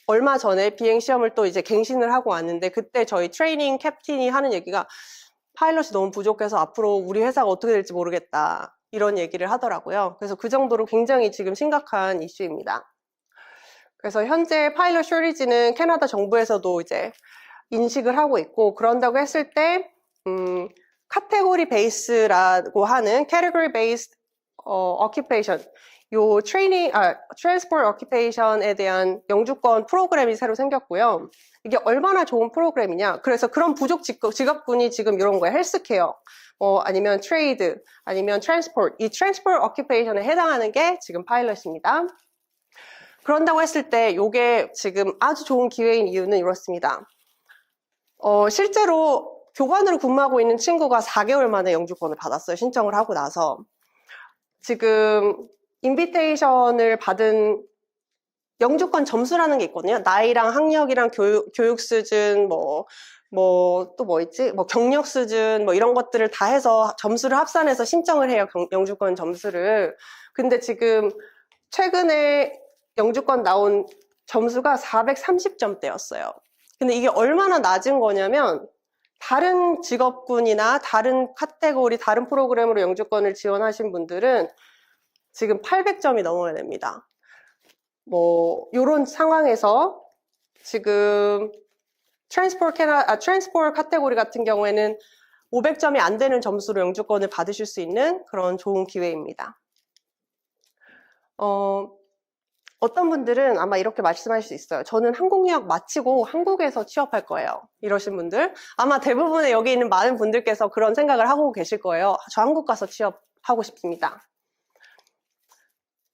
얼마 전에 비행 시험을 또 이제 갱신을 하고 왔는데, 그때 저희 트레이닝 캡틴이 하는 얘기가 파일럿이 너무 부족해서 앞으로 우리 회사가 어떻게 될지 모르겠다. 이런 얘기를 하더라고요. 그래서 그 정도로 굉장히 지금 심각한 이슈입니다. 그래서 현재 파일럿 쇼리지는 캐나다 정부에서도 이제 인식을 하고 있고, 그런다고 했을 때 카테고리 베이스라고 하는 category based occupation, 요 transport occupation에 대한 영주권 프로그램이 새로 생겼고요. 이게 얼마나 좋은 프로그램이냐. 그래서 그런 부족 직업군이 지금 이런 거예요. 헬스케어, 아니면 트레이드, 아니면 트랜스포트. 이 트랜스포트 occupation에 해당하는 게 지금 파일럿입니다. 그런다고 했을 때 이게 지금 아주 좋은 기회인 이유는 이렇습니다. 실제로 교관으로 근무하고 있는 친구가 4개월 만에 영주권을 받았어요. 신청을 하고 나서. 지금 인비테이션을 받은 영주권 점수라는 게 있거든요. 나이랑 학력이랑 교육 수준, 경력 수준, 이런 것들을 다 해서 점수를 합산해서 신청을 해요. 영주권 점수를. 근데 지금 최근에 영주권 나온 점수가 430점대였어요. 근데 이게 얼마나 낮은 거냐면, 다른 직업군이나 다른 카테고리, 다른 프로그램으로 영주권을 지원하신 분들은 지금 800점이 넘어야 됩니다. 요런 상황에서 지금 트랜스포트 카테고리 같은 경우에는 500점이 안 되는 점수로 영주권을 받으실 수 있는 그런 좋은 기회입니다. 어떤 분들은 아마 이렇게 말씀하실 수 있어요. 저는 한국 유학 마치고 한국에서 취업할 거예요. 이러신 분들. 아마 대부분의 여기 있는 많은 분들께서 그런 생각을 하고 계실 거예요. 저 한국 가서 취업하고 싶습니다.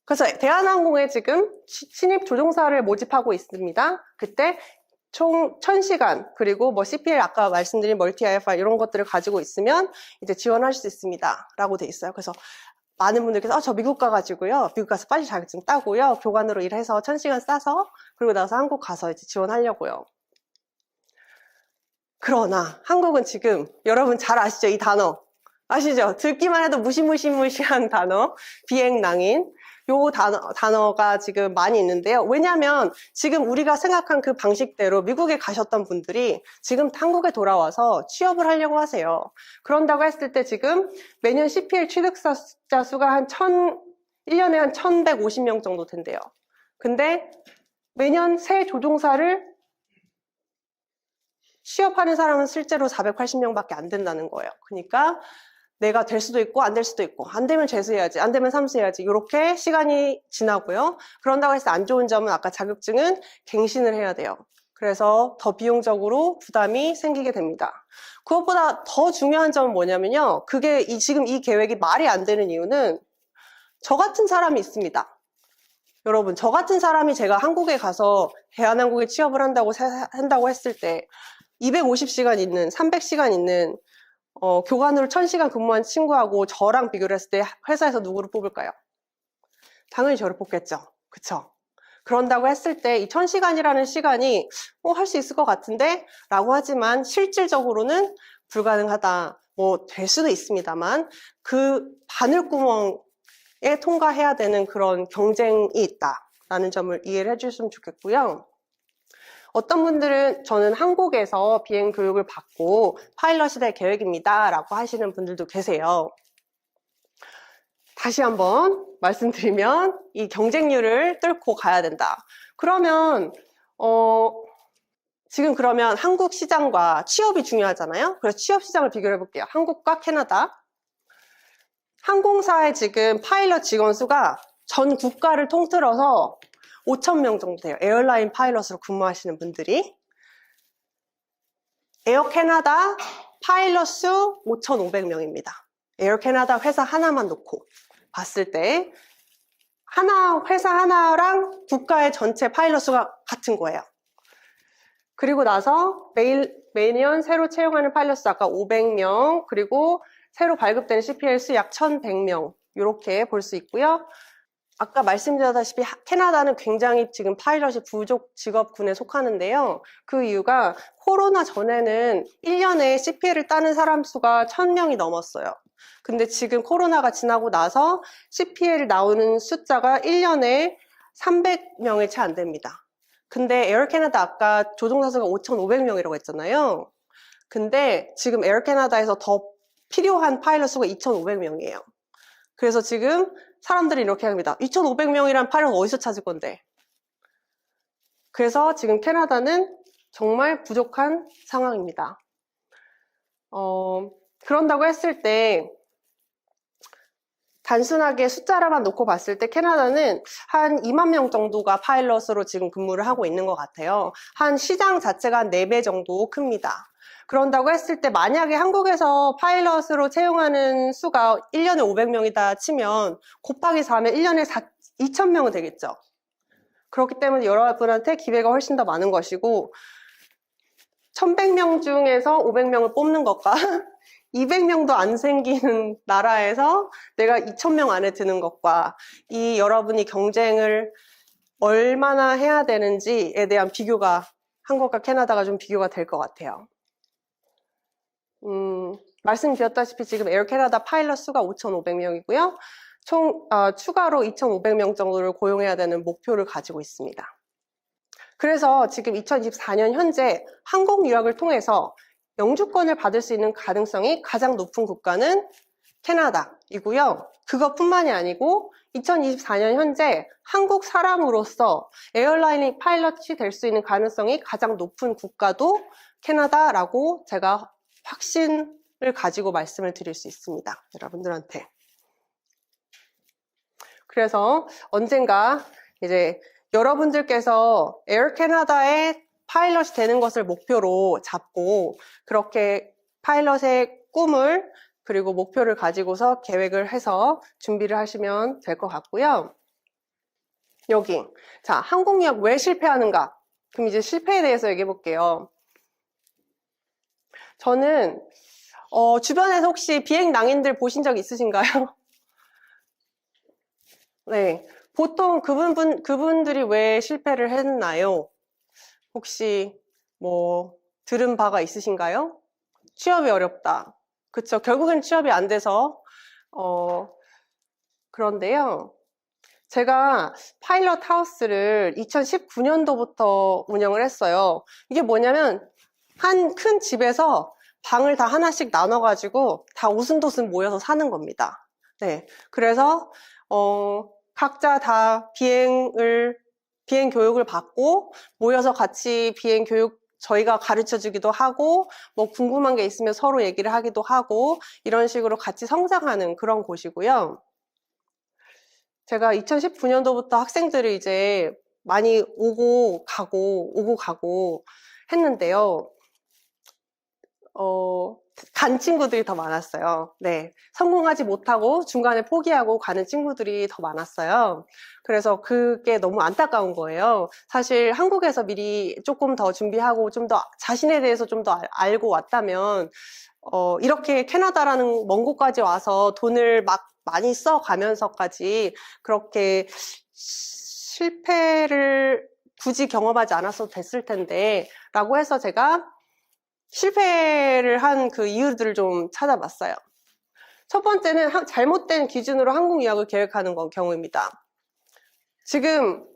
그래서 대한항공에 지금 신입 조종사를 모집하고 있습니다. 그때 총 1000시간, 그리고 CPL 아까 말씀드린 멀티 IFR 이런 것들을 가지고 있으면 이제 지원하실 수 있습니다. 라고 돼 있어요. 그래서 많은 분들께서 저 미국 가가지고요. 미국 가서 빨리 자격증 따고요. 교관으로 일해서 1000시간 싸서 그리고 나서 한국 가서 이제 지원하려고요. 그러나 한국은 지금 여러분 잘 아시죠? 이 단어. 아시죠? 듣기만 해도 무시무시한 단어. 비행낭인. 요 단어가 지금 많이 있는데요. 왜냐하면 지금 우리가 생각한 그 방식대로 미국에 가셨던 분들이 지금 한국에 돌아와서 취업을 하려고 하세요. 그런다고 했을 때 지금 매년 CPL 취득자 수가 1년에 한 1150명 정도 된대요. 근데 매년 새 조종사를 취업하는 사람은 실제로 480명밖에 안 된다는 거예요. 그러니까 내가 될 수도 있고 안 될 수도 있고, 안 되면 재수해야지, 안 되면 삼수해야지, 이렇게 시간이 지나고요. 그런다고 해서 안 좋은 점은 아까 자격증은 갱신을 해야 돼요. 그래서 더 비용적으로 부담이 생기게 됩니다. 그것보다 더 중요한 점은 뭐냐면요, 그게 지금 이 계획이 말이 안 되는 이유는 저 같은 사람이 있습니다. 여러분, 저 같은 사람이 제가 한국에 가서 대한항공에 취업을 한다고 했을 때 250시간 있는, 300시간 있는 교관으로 1000시간 근무한 친구하고 저랑 비교를 했을 때 회사에서 누구를 뽑을까요? 당연히 저를 뽑겠죠. 그쵸? 그런다고 했을 때 이 1000시간이라는 시간이 할 수 있을 것 같은데? 라고 하지만 실질적으로는 불가능하다. 뭐 될 수도 있습니다만 그 바늘구멍에 통과해야 되는 그런 경쟁이 있다라는 점을 이해를 해주셨으면 좋겠고요. 어떤 분들은 저는 한국에서 비행 교육을 받고 파일럿이 될 계획입니다 라고 하시는 분들도 계세요. 다시 한번 말씀드리면 이 경쟁률을 뚫고 가야 된다. 그러면 지금 그러면 한국 시장과 취업이 중요하잖아요. 그래서 취업 시장을 비교해 볼게요. 한국과 캐나다. 항공사의 지금 파일럿 직원 수가 전 국가를 통틀어서 5,000명 정도 돼요. 에어라인 파일럿으로 근무하시는 분들이. 에어 캐나다 파일럿 수 5,500명입니다. 에어 캐나다 회사 하나만 놓고 봤을 때 회사 하나랑 국가의 전체 파일럿 수가 같은 거예요. 그리고 나서 매년 새로 채용하는 파일럿 수 아까 500명, 그리고 새로 발급되는 CPL 수 약 1,100명 이렇게 볼 수 있고요. 아까 말씀드렸다시피 캐나다는 굉장히 지금 파일럿이 부족 직업군에 속하는데요. 그 이유가 코로나 전에는 1년에 CPL을 따는 사람 수가 1,000명이 넘었어요. 근데 지금 코로나가 지나고 나서 CPL 나오는 숫자가 1년에 300명에 채 안 됩니다. 근데 에어 캐나다 아까 조종사 수가 5,500명이라고 했잖아요. 근데 지금 에어 캐나다에서 더 필요한 파일럿 수가 2,500명이에요. 그래서 지금 사람들이 이렇게 합니다. 2,500명이란 파일럿 어디서 찾을 건데? 그래서 지금 캐나다는 정말 부족한 상황입니다. 그런다고 했을 때 단순하게 숫자로만 놓고 봤을 때 캐나다는 한 2만 명 정도가 파일럿으로 지금 근무를 하고 있는 것 같아요. 한 시장 자체가 한 4배 정도 큽니다. 그런다고 했을 때 만약에 한국에서 파일럿으로 채용하는 수가 1년에 500명이다 치면 곱하기 4하면 1년에 2,000명은 되겠죠. 그렇기 때문에 여러분한테 기회가 훨씬 더 많은 것이고 1,100명 중에서 500명을 뽑는 것과 200명도 안 생기는 나라에서 내가 2,000명 안에 드는 것과 이 여러분이 경쟁을 얼마나 해야 되는지에 대한 비교가 한국과 캐나다가 좀 비교가 될 것 같아요. 말씀드렸다시피 지금 에어 캐나다 파일럿 수가 5,500명이고요. 총 추가로 2,500명 정도를 고용해야 되는 목표를 가지고 있습니다. 그래서 지금 2024년 현재 항공 유학을 통해서 영주권을 받을 수 있는 가능성이 가장 높은 국가는 캐나다이고요. 그것뿐만이 아니고 2024년 현재 한국 사람으로서 에어라인 파일럿이 될 수 있는 가능성이 가장 높은 국가도 캐나다라고 제가 확신을 가지고 말씀을 드릴 수 있습니다. 여러분들한테. 그래서 언젠가 이제 여러분들께서 에어 캐나다의 파일럿이 되는 것을 목표로 잡고 그렇게 파일럿의 꿈을 그리고 목표를 가지고서 계획을 해서 준비를 하시면 될 것 같고요. 여기 자 항공유학 왜 실패하는가? 그럼 이제 실패에 대해서 얘기해 볼게요. 저는 주변에서 혹시 비행 낭인들 보신 적 있으신가요? 네, 보통 그분들이 왜 실패를 했나요? 혹시 뭐 들은 바가 있으신가요? 취업이 어렵다. 그쵸? 결국엔 취업이 안 돼서 그런데요. 제가 파일럿 하우스를 2019년도부터 운영을 했어요. 이게 뭐냐면 한 큰 집에서 방을 다 하나씩 나눠가지고 다 오순도순 모여서 사는 겁니다. 네, 그래서 각자 다 비행 교육을 받고 모여서 같이 비행 교육 저희가 가르쳐 주기도 하고 뭐 궁금한 게 있으면 서로 얘기를 하기도 하고 이런 식으로 같이 성장하는 그런 곳이고요. 제가 2019년도부터 학생들을 이제 많이 오고 가고 했는데요. 간 친구들이 더 많았어요. 네. 성공하지 못하고 중간에 포기하고 가는 친구들이 더 많았어요. 그래서 그게 너무 안타까운 거예요. 사실 한국에서 미리 조금 더 준비하고 좀 더 자신에 대해서 좀 더 알고 왔다면, 이렇게 캐나다라는 먼 곳까지 와서 돈을 막 많이 써가면서까지 그렇게 실패를 굳이 경험하지 않았어도 됐을 텐데, 라고 해서 제가 실패를 한 그 이유들을 좀 찾아봤어요. 첫 번째는 잘못된 기준으로 한국 유학을 계획하는 경우입니다. 지금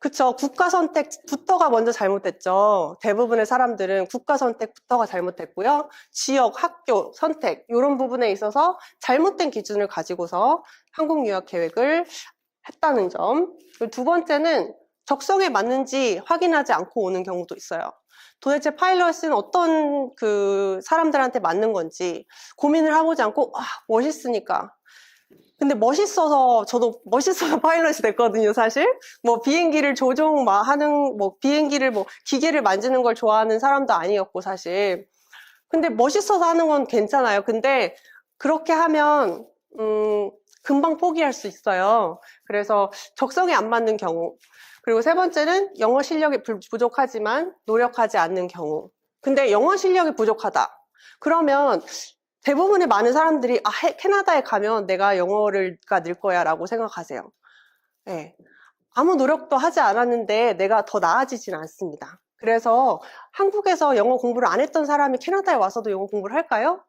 그쵸, 국가 선택부터가 먼저 잘못됐죠. 대부분의 사람들은 국가 선택부터가 잘못됐고요. 지역, 학교 선택 이런 부분에 있어서 잘못된 기준을 가지고서 한국 유학 계획을 했다는 점. 두 번째는 적성에 맞는지 확인하지 않고 오는 경우도 있어요. 도대체 파일럿은 어떤 그 사람들한테 맞는 건지 고민을 해보지 않고 멋있으니까. 근데 멋있어서 저도 멋있어서 파일럿이 됐거든요, 사실. 뭐 비행기를 하는 뭐 비행기를 뭐 기계를 만지는 걸 좋아하는 사람도 아니었고 사실. 근데 멋있어서 하는 건 괜찮아요. 근데 그렇게 하면 금방 포기할 수 있어요. 그래서 적성에 안 맞는 경우. 그리고 세 번째는 영어 실력이 부족하지만 노력하지 않는 경우. 근데 영어 실력이 부족하다. 그러면 대부분의 많은 사람들이 캐나다에 가면 내가 영어가 늘 거야 라고 생각하세요. 네. 아무 노력도 하지 않았는데 내가 더 나아지진 않습니다. 그래서 한국에서 영어 공부를 안 했던 사람이 캐나다에 와서도 영어 공부를 할까요?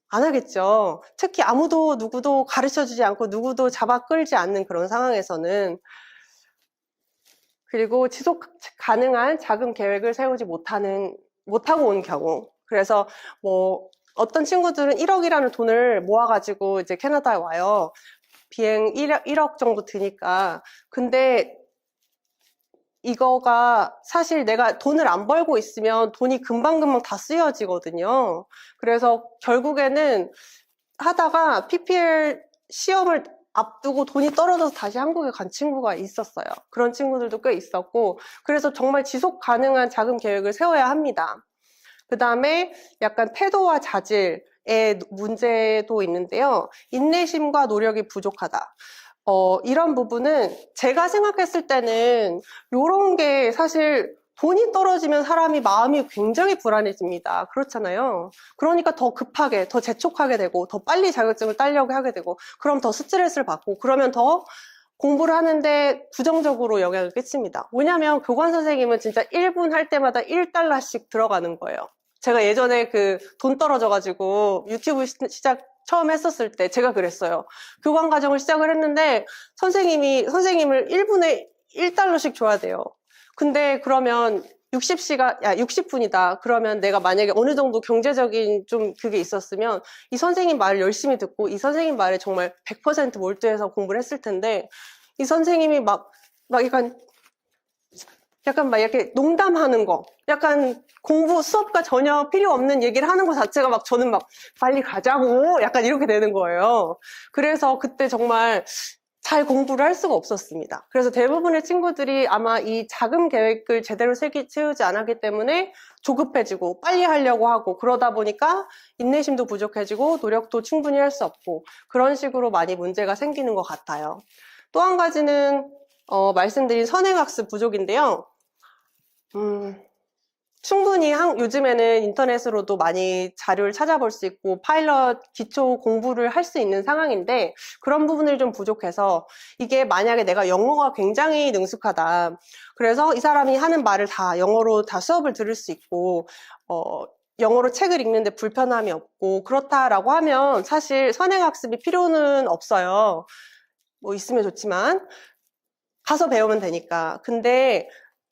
안 하겠죠. 특히 누구도 가르쳐주지 않고 누구도 잡아 끌지 않는 그런 상황에서는. 그리고 지속 가능한 자금 계획을 세우지 못하고 온 경우. 그래서 뭐 어떤 친구들은 1억이라는 돈을 모아가지고 이제 캐나다에 와요. 비행 1억 정도 드니까. 근데 이거가 사실 내가 돈을 안 벌고 있으면 돈이 금방금방 다 쓰여지거든요. 그래서 결국에는 하다가 PPL 시험을 앞두고 돈이 떨어져서 다시 한국에 간 친구가 있었어요. 그런 친구들도 꽤 있었고, 그래서 정말 지속 가능한 자금 계획을 세워야 합니다. 그 다음에 약간 태도와 자질의 문제도 있는데요. 인내심과 노력이 부족하다. 이런 부분은 제가 생각했을 때는 이런 게 사실 돈이 떨어지면 사람이 마음이 굉장히 불안해집니다. 그렇잖아요. 그러니까 더 급하게, 더 재촉하게 되고, 더 빨리 자격증을 따려고 하게 되고, 그럼 더 스트레스를 받고, 그러면 더 공부를 하는데 부정적으로 영향을 끼칩니다. 왜냐면 교관 선생님은 진짜 1분 할 때마다 1달러씩 들어가는 거예요. 제가 예전에 돈 떨어져가지고 유튜브 시작 처음 했었을 때 제가 그랬어요. 교관 과정을 시작을 했는데 선생님을 1분에 1달러씩 줘야 돼요. 근데 그러면 60분이다. 그러면 내가 만약에 어느 정도 경제적인 좀 그게 있었으면 이 선생님 말을 열심히 듣고 이 선생님 말에 정말 100% 몰두해서 공부를 했을 텐데 이 선생님이 막 약간 막 이렇게 농담하는 거, 약간 수업과 전혀 필요 없는 얘기를 하는 것 자체가 막 저는 막 빨리 가자고 약간 이렇게 되는 거예요. 그래서 그때 정말 잘 공부를 할 수가 없었습니다. 그래서 대부분의 친구들이 아마 이 자금 계획을 제대로 세우지 않았기 때문에 조급해지고 빨리 하려고 하고 그러다 보니까 인내심도 부족해지고 노력도 충분히 할 수 없고 그런 식으로 많이 문제가 생기는 것 같아요. 또 한 가지는 말씀드린 선행학습 부족인데요. 충분히 요즘에는 인터넷으로도 많이 자료를 찾아볼 수 있고 파일럿 기초 공부를 할 수 있는 상황인데 그런 부분을 좀 부족해서 이게 만약에 내가 영어가 굉장히 능숙하다. 그래서 이 사람이 하는 말을 다 영어로 다 수업을 들을 수 있고 영어로 책을 읽는데 불편함이 없고 그렇다라고 하면 사실 선행학습이 필요는 없어요. 뭐 있으면 좋지만 가서 배우면 되니까. 근데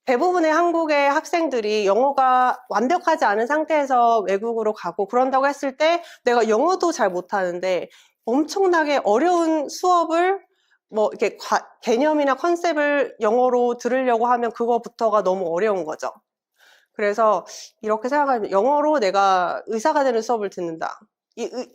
대부분의 한국의 학생들이 영어가 완벽하지 않은 상태에서 외국으로 가고 그런다고 했을 때 내가 영어도 잘 못하는데 엄청나게 어려운 수업을 뭐 이렇게 개념이나 컨셉을 영어로 들으려고 하면 그거부터가 너무 어려운 거죠. 그래서 이렇게 생각하면 영어로 내가 의사가 되는 수업을 듣는다.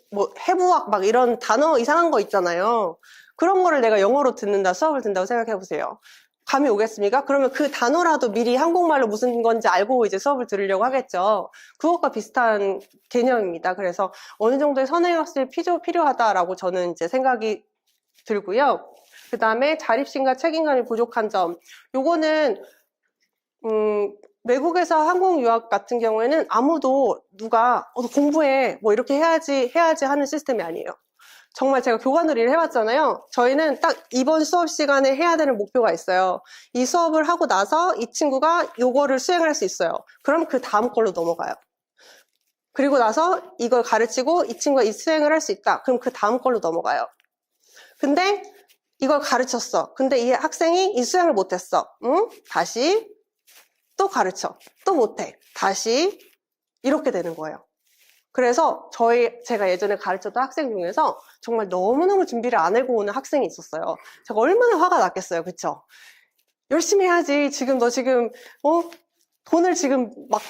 뭐 해부학 막 이런 단어 이상한 거 있잖아요. 그런 거를 내가 영어로 듣는다, 수업을 듣는다고 생각해 보세요. 감이 오겠습니까? 그러면 그 단어라도 미리 한국말로 무슨 건지 알고 이제 수업을 들으려고 하겠죠. 그것과 비슷한 개념입니다. 그래서 어느 정도의 선행학습이 필요하다라고 저는 이제 생각이 들고요. 그 다음에 자립심과 책임감이 부족한 점. 요거는 외국에서 한국 유학 같은 경우에는 아무도 누가 너 공부해 뭐 이렇게 해야지 하는 시스템이 아니에요. 정말 제가 교관으로 일을 해왔잖아요. 저희는 딱 이번 수업 시간에 해야 되는 목표가 있어요. 이 수업을 하고 나서 이 친구가 요거를 수행할 수 있어요. 그럼 그 다음 걸로 넘어가요. 그리고 나서 이걸 가르치고 이 친구가 이 수행을 할 수 있다. 그럼 그 다음 걸로 넘어가요. 근데 이걸 가르쳤어. 근데 이 학생이 이 수행을 못했어. 응? 다시 또 가르쳐. 또 못해. 다시 이렇게 되는 거예요. 그래서 제가 예전에 가르쳤던 학생 중에서 정말 너무너무 준비를 안 하고 오는 학생이 있었어요. 제가 얼마나 화가 났겠어요. 그쵸? 열심히 해야지. 너 지금 돈을 지금 막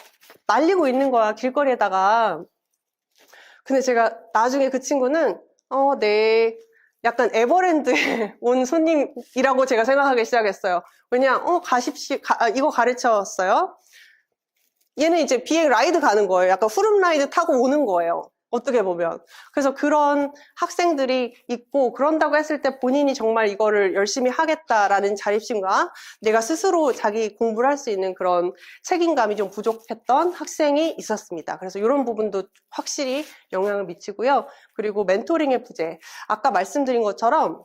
날리고 있는 거야. 길거리에다가. 근데 제가 나중에 그 친구는 네. 약간 에버랜드에 온 손님이라고 제가 생각하기 시작했어요. 왜냐, 가십시오. 이거 가르쳤어요. 얘는 이제 비행 라이드 가는 거예요. 약간 후룸 라이드 타고 오는 거예요. 어떻게 보면. 그래서 그런 학생들이 있고, 그런다고 했을 때 본인이 정말 이거를 열심히 하겠다라는 자립심과 내가 스스로 자기 공부를 할 수 있는 그런 책임감이 좀 부족했던 학생이 있었습니다. 그래서 이런 부분도 확실히 영향을 미치고요. 그리고 멘토링의 부재. 아까 말씀드린 것처럼,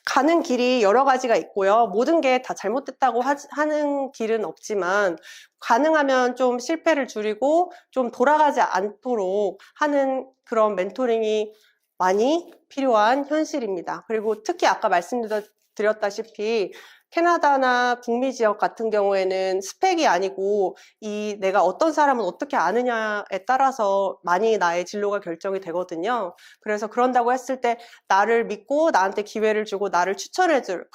가는 길이 여러 가지가 있고요. 모든 게 다 잘못됐다고 하는 길은 없지만 가능하면 좀 실패를 줄이고 좀 돌아가지 않도록 하는 그런 멘토링이 많이 필요한 현실입니다. 그리고 특히 아까 말씀드렸다시피 캐나다나 북미 지역 같은 경우에는 스펙이 아니고 내가 어떤 사람은 어떻게 아느냐에 따라서 많이 나의 진로가 결정이 되거든요. 그래서 그런다고 했을 때 나를 믿고 나한테 기회를 주고 나를 추천해줄,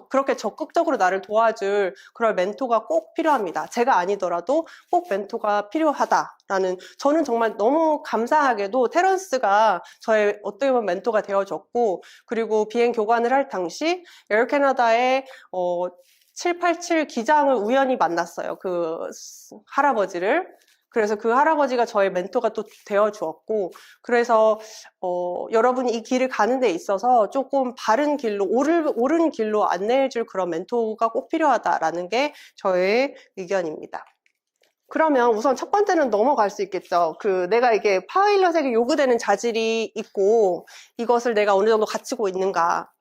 그렇게 적극적으로 나를 도와줄 그런 멘토가 꼭 필요합니다. 제가 아니더라도 꼭 멘토가 필요하다라는, 저는 정말 너무 감사하게도 테런스가 저의 어떻게 보면 멘토가 되어줬고, 그리고 비행 교관을 할 당시 에어 캐나다의 787 기장을 우연히 만났어요. 그 할아버지를. 그래서 그 할아버지가 저의 멘토가 또 되어 주었고, 그래서 여러분이 이 길을 가는 데 있어서 조금 바른 길로, 옳은 길로 안내해 줄 그런 멘토가 꼭 필요하다라는 게 저의 의견입니다. 그러면 우선 첫 번째는 넘어갈 수 있겠죠. 내가 이게 파일럿에게 요구되는 자질이 있고 이것을 내가 어느 정도 갖추고 있는가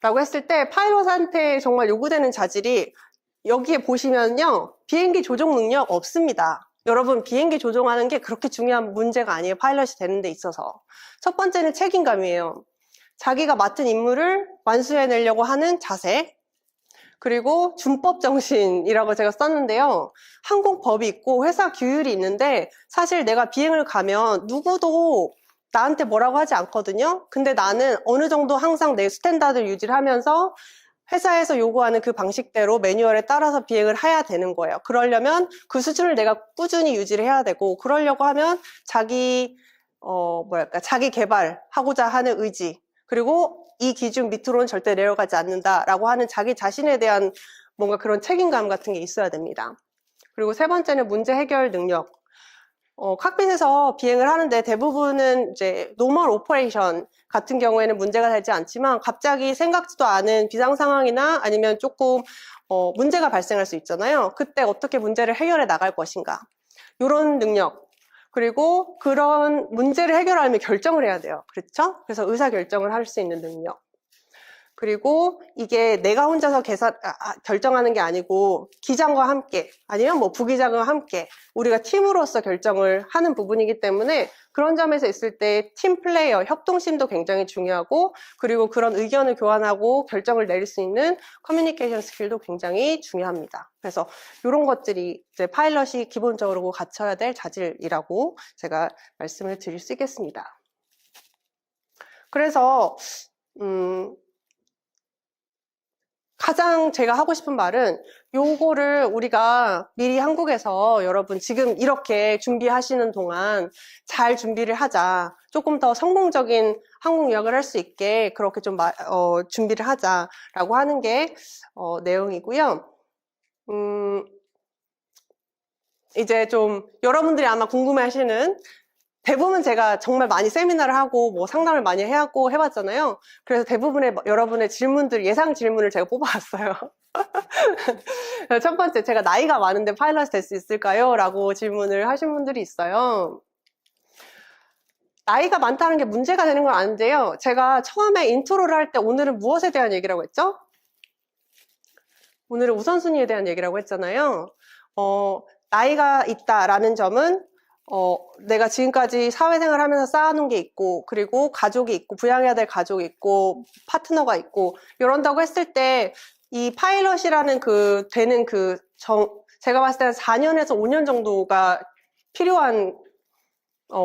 라고 했을 때 파일럿한테 정말 요구되는 자질이, 여기에 보시면요, 비행기 조종 능력 없습니다. 여러분, 비행기 조종하는 게 그렇게 중요한 문제가 아니에요. 파일럿이 되는 데 있어서. 첫 번째는 책임감이에요. 자기가 맡은 임무를 완수해내려고 하는 자세, 그리고 준법 정신이라고 제가 썼는데요. 한국 법이 있고 회사 규율이 있는데 사실 내가 비행을 가면 누구도 나한테 뭐라고 하지 않거든요. 근데 나는 어느 정도 항상 내 스탠다드를 유지를 하면서 회사에서 요구하는 그 방식대로 매뉴얼에 따라서 비행을 해야 되는 거예요. 그러려면 그 수준을 내가 꾸준히 유지를 해야 되고, 그러려고 하면 자기 개발하고자 하는 의지, 그리고 이 기준 밑으로는 절대 내려가지 않는다라고 하는 자기 자신에 대한 뭔가 그런 책임감 같은 게 있어야 됩니다. 그리고 세 번째는 문제 해결 능력. 칵핏에서 비행을 하는데 대부분은 이제 노멀 오퍼레이션 같은 경우에는 문제가 되지 않지만 갑자기 생각지도 않은 비상 상황이나 아니면 조금 문제가 발생할 수 있잖아요. 그때 어떻게 문제를 해결해 나갈 것인가, 이런 능력. 그리고 그런 문제를 해결하려면 결정을 해야 돼요. 그렇죠? 그래서 의사결정을 할 수 있는 능력. 그리고 이게 내가 혼자서 결정하는 게 아니고 기장과 함께 아니면 뭐 부기장과 함께 우리가 팀으로서 결정을 하는 부분이기 때문에 그런 점에서 있을 때 팀 플레이어, 협동심도 굉장히 중요하고 그리고 그런 의견을 교환하고 결정을 내릴 수 있는 커뮤니케이션 스킬도 굉장히 중요합니다. 그래서 이런 것들이 이제 파일럿이 기본적으로 갖춰야 될 자질이라고 제가 말씀을 드릴 수 있겠습니다. 그래서 가장 제가 하고 싶은 말은 요거를 우리가 미리 한국에서 여러분 지금 이렇게 준비하시는 동안 잘 준비를 하자. 조금 더 성공적인 한국 유학을 할 수 있게 그렇게 좀 준비를 하자라고 하는 게 내용이고요. 이제 좀 여러분들이 아마 궁금해하시는 대부분 제가 정말 많이 세미나를 하고 뭐 상담을 많이 해왔고 해봤잖아요. 그래서 대부분의 여러분의 질문들, 예상 질문을 제가 뽑아왔어요. 첫 번째, 제가 나이가 많은데 파일럿이 될 수 있을까요? 라고 질문을 하신 분들이 있어요. 나이가 많다는 게 문제가 되는 건 아닌데요. 제가 처음에 인트로를 할 때 오늘은 무엇에 대한 얘기라고 했죠? 오늘은 우선순위에 대한 얘기라고 했잖아요. 나이가 있다라는 점은 내가 지금까지 사회생활 하면서 쌓아놓은 게 있고, 그리고 가족이 있고, 부양해야 될 가족이 있고, 파트너가 있고, 이런다고 했을 때, 이 파일럿이라는 제가 봤을 때는 4년에서 5년 정도가 필요한,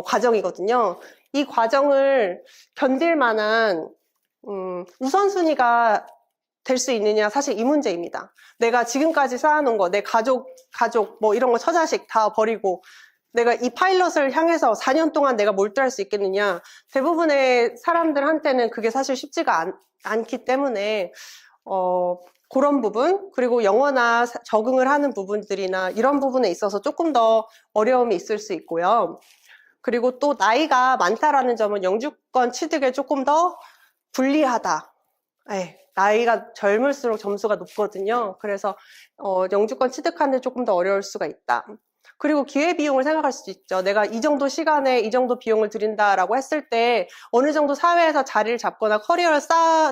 과정이거든요. 이 과정을 견딜 만한, 우선순위가 될 수 있느냐, 사실 이 문제입니다. 내가 지금까지 쌓아놓은 거, 내 가족, 뭐 이런 거 처자식 다 버리고, 내가 이 파일럿을 향해서 4년 동안 내가 몰두할 수 있겠느냐. 대부분의 사람들한테는 그게 사실 쉽지가 않기 때문에 그런 부분, 그리고 영어나 적응을 하는 부분들이나 이런 부분에 있어서 조금 더 어려움이 있을 수 있고요. 그리고 또 나이가 많다라는 점은 영주권 취득에 조금 더 불리하다. 나이가 젊을수록 점수가 높거든요. 그래서 영주권 취득하는 데 조금 더 어려울 수가 있다. 그리고 기회비용을 생각할 수도 있죠. 내가 이 정도 시간에 이 정도 비용을 들인다라고 했을 때 어느 정도 사회에서 자리를 잡거나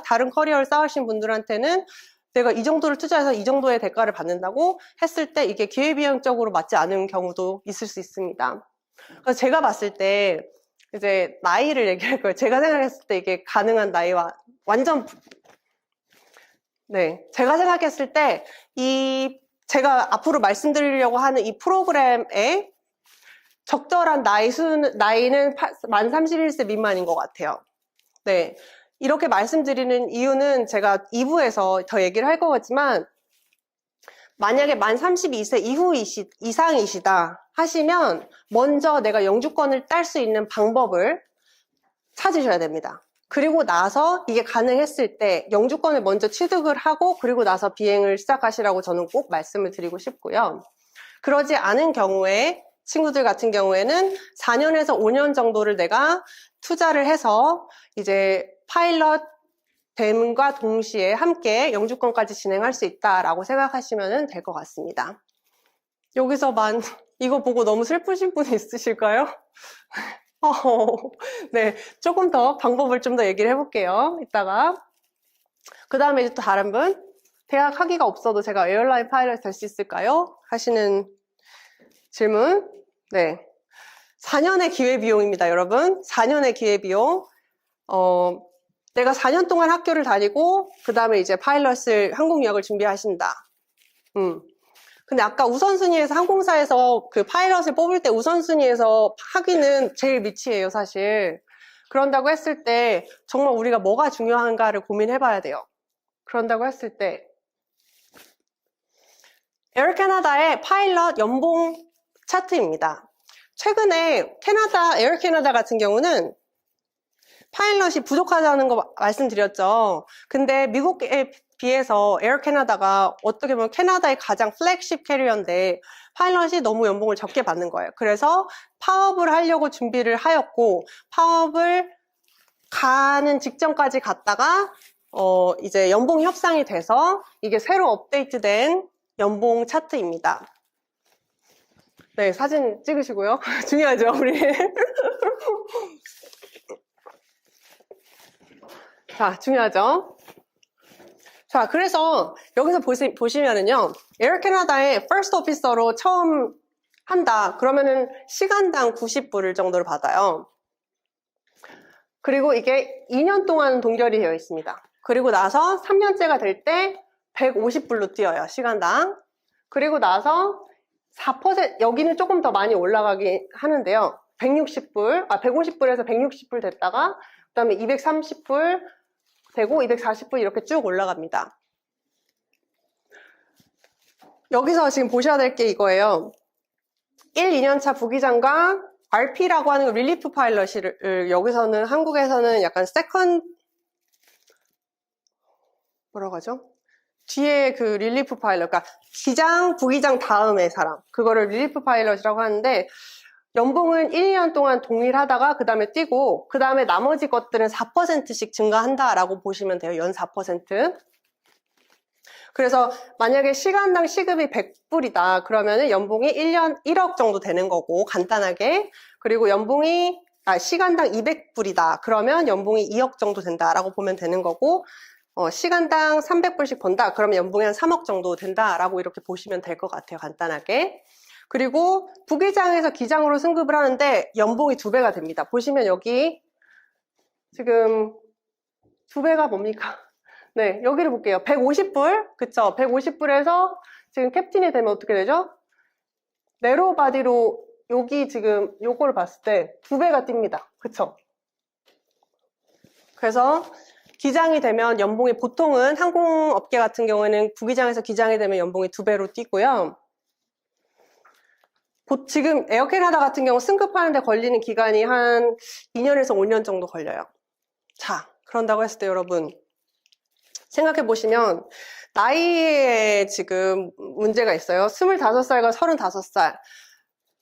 다른 커리어를 쌓으신 분들한테는 내가 이 정도를 투자해서 이 정도의 대가를 받는다고 했을 때 이게 기회비용적으로 맞지 않은 경우도 있을 수 있습니다. 그래서 제가 봤을 때 이제 나이를 얘기할 거예요. 제가 생각했을 때 이게 가능한 나이와 완전 제가 생각했을 때 제가 앞으로 말씀드리려고 하는 이 프로그램의 적절한 나이는 만 31세 미만인 것 같아요. 네. 이렇게 말씀드리는 이유는 제가 2부에서 더 얘기를 할 거겠지만, 만약에 만 32세 이상이시다 하시면, 먼저 내가 영주권을 딸 수 있는 방법을 찾으셔야 됩니다. 그리고 나서 이게 가능했을 때 영주권을 먼저 취득을 하고 그리고 나서 비행을 시작하시라고 저는 꼭 말씀을 드리고 싶고요. 그러지 않은 경우에 친구들 같은 경우에는 4년에서 5년 정도를 내가 투자를 해서 이제 파일럿 됨과 동시에 함께 영주권까지 진행할 수 있다라고 생각하시면 될 것 같습니다. 여기서 이거 보고 너무 슬프신 분이 있으실까요? 네, 조금 더 방법을 좀 더 얘기를 해볼게요. 이따가. 그 다음에 이제 또 다른 분. 대학 학위가 없어도 제가 에어라인 파일럿 될 수 있을까요? 하시는 질문. 네. 4년의 기회비용입니다, 여러분. 4년의 기회비용. 내가 4년 동안 학교를 다니고, 그 다음에 이제 한국 유학을 준비하신다. 근데 아까 우선순위에서 항공사에서 그 파일럿을 뽑을 때 우선순위에서 학위는 제일 밑이에요, 사실. 그런다고 했을 때 정말 우리가 뭐가 중요한가를 고민해봐야 돼요. 그런다고 했을 때 에어 캐나다의 파일럿 연봉 차트입니다. 최근에 에어 캐나다 같은 경우는 파일럿이 부족하다는 거 말씀드렸죠. 근데 미국에 비해서 에어 캐나다가 어떻게 보면 캐나다의 가장 플래그십 캐리어인데 파일럿이 너무 연봉을 적게 받는 거예요. 그래서 파업을 하려고 준비를 하였고 파업을 가는 직전까지 갔다가 이제 연봉 협상이 돼서 이게 새로 업데이트된 연봉 차트입니다. 네, 사진 찍으시고요. 중요하죠, 우리. 자, 중요하죠. 자, 그래서 여기서 보시면은요, 에어 캐나다의 First Officer로 처음 한다. 그러면은 시간당 90불 정도를 받아요. 그리고 이게 2년 동안 동결이 되어 있습니다. 그리고 나서 3년째가 될 때 150불로 뛰어요, 시간당. 그리고 나서 4%, 여기는 조금 더 많이 올라가긴 하는데요. 150불에서 160불 됐다가, 그 다음에 230불 되고 240불 이렇게 쭉 올라갑니다. 여기서 지금 보셔야 될 게 이거예요. 1, 2년차 부기장과 RP라고 하는 릴리프 파일럿을 여기서는 한국에서는 약간 뭐라고 하죠? 뒤에 그 릴리프 파일럿, 그러니까 기장, 부기장 다음의 사람, 그거를 릴리프 파일럿이라고 하는데 연봉은 1, 2년 동안 동일하다가 그 다음에 뛰고 그 다음에 나머지 것들은 4%씩 증가한다라고 보시면 돼요. 연 4%. 그래서 만약에 시간당 시급이 100불이다 그러면은 연봉이 1년 1억 정도 되는 거고 간단하게. 그리고 시간당 200불이다 그러면 연봉이 2억 정도 된다라고 보면 되는 거고, 시간당 300불씩 번다 그러면 연봉이 한 3억 정도 된다라고 이렇게 보시면 될 것 같아요, 간단하게. 그리고 부기장에서 기장으로 승급을 하는데 연봉이 2배가 됩니다. 보시면 여기 지금 2배가 뭡니까? 네, 여기를 볼게요. 150불, 그쵸? 150불에서 지금 캡틴이 되면 어떻게 되죠? 네로우 바디로 여기 지금 요거를 봤을 때 2배가 뜁니다. 그쵸? 그래서 기장이 되면 연봉이 보통은 항공업계 같은 경우에는 부기장에서 기장이 되면 연봉이 2배로 뛰고요. 지금 에어 캐나다 같은 경우 승급하는데 걸리는 기간이 한 2년에서 5년 정도 걸려요. 자, 그런다고 했을 때 여러분 생각해 보시면 나이에 지금 문제가 있어요. 25살과 35살.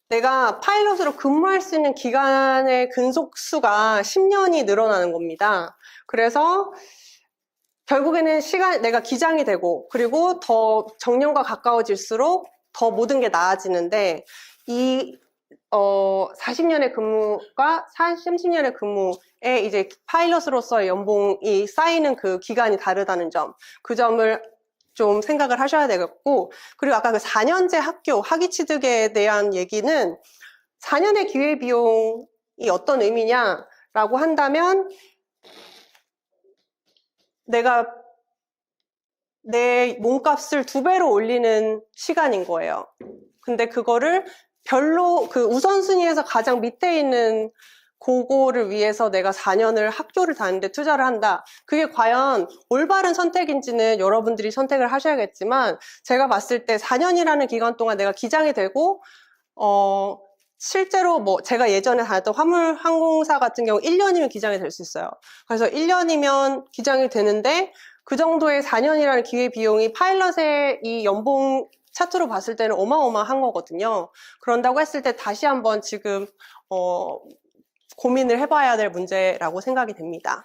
내가 파일럿으로 근무할 수 있는 기간의 근속수가 10년이 늘어나는 겁니다. 그래서 결국에는 내가 기장이 되고 그리고 더 정년과 가까워질수록 더 모든 게 나아지는데 이 40년의 근무가 30년의 근무에 이제 파일럿으로서의 연봉이 쌓이는 그 기간이 다르다는 점, 그 점을 좀 생각을 하셔야 되겠고, 그리고 아까 그 4년제 학위 취득에 대한 얘기는 4년의 기회비용이 어떤 의미냐라고 한다면 내가 내 몸값을 2배로 올리는 시간인 거예요. 근데 그거를 별로 그 우선순위에서 가장 밑에 있는 그거를 위해서 내가 4년을 학교를 다니는데 투자를 한다. 그게 과연 올바른 선택인지는 여러분들이 선택을 하셔야겠지만 제가 봤을 때 4년이라는 기간 동안 내가 기장이 되고 실제로 제가 예전에 다녔던 화물항공사 같은 경우 1년이면 기장이 될 수 있어요. 그래서 1년이면 기장이 되는데 그 정도의 4년이라는 기회비용이 파일럿의 이 연봉 차트로 봤을 때는 어마어마한 거거든요. 그런다고 했을 때 다시 한번 지금 고민을 해봐야 될 문제라고 생각이 됩니다.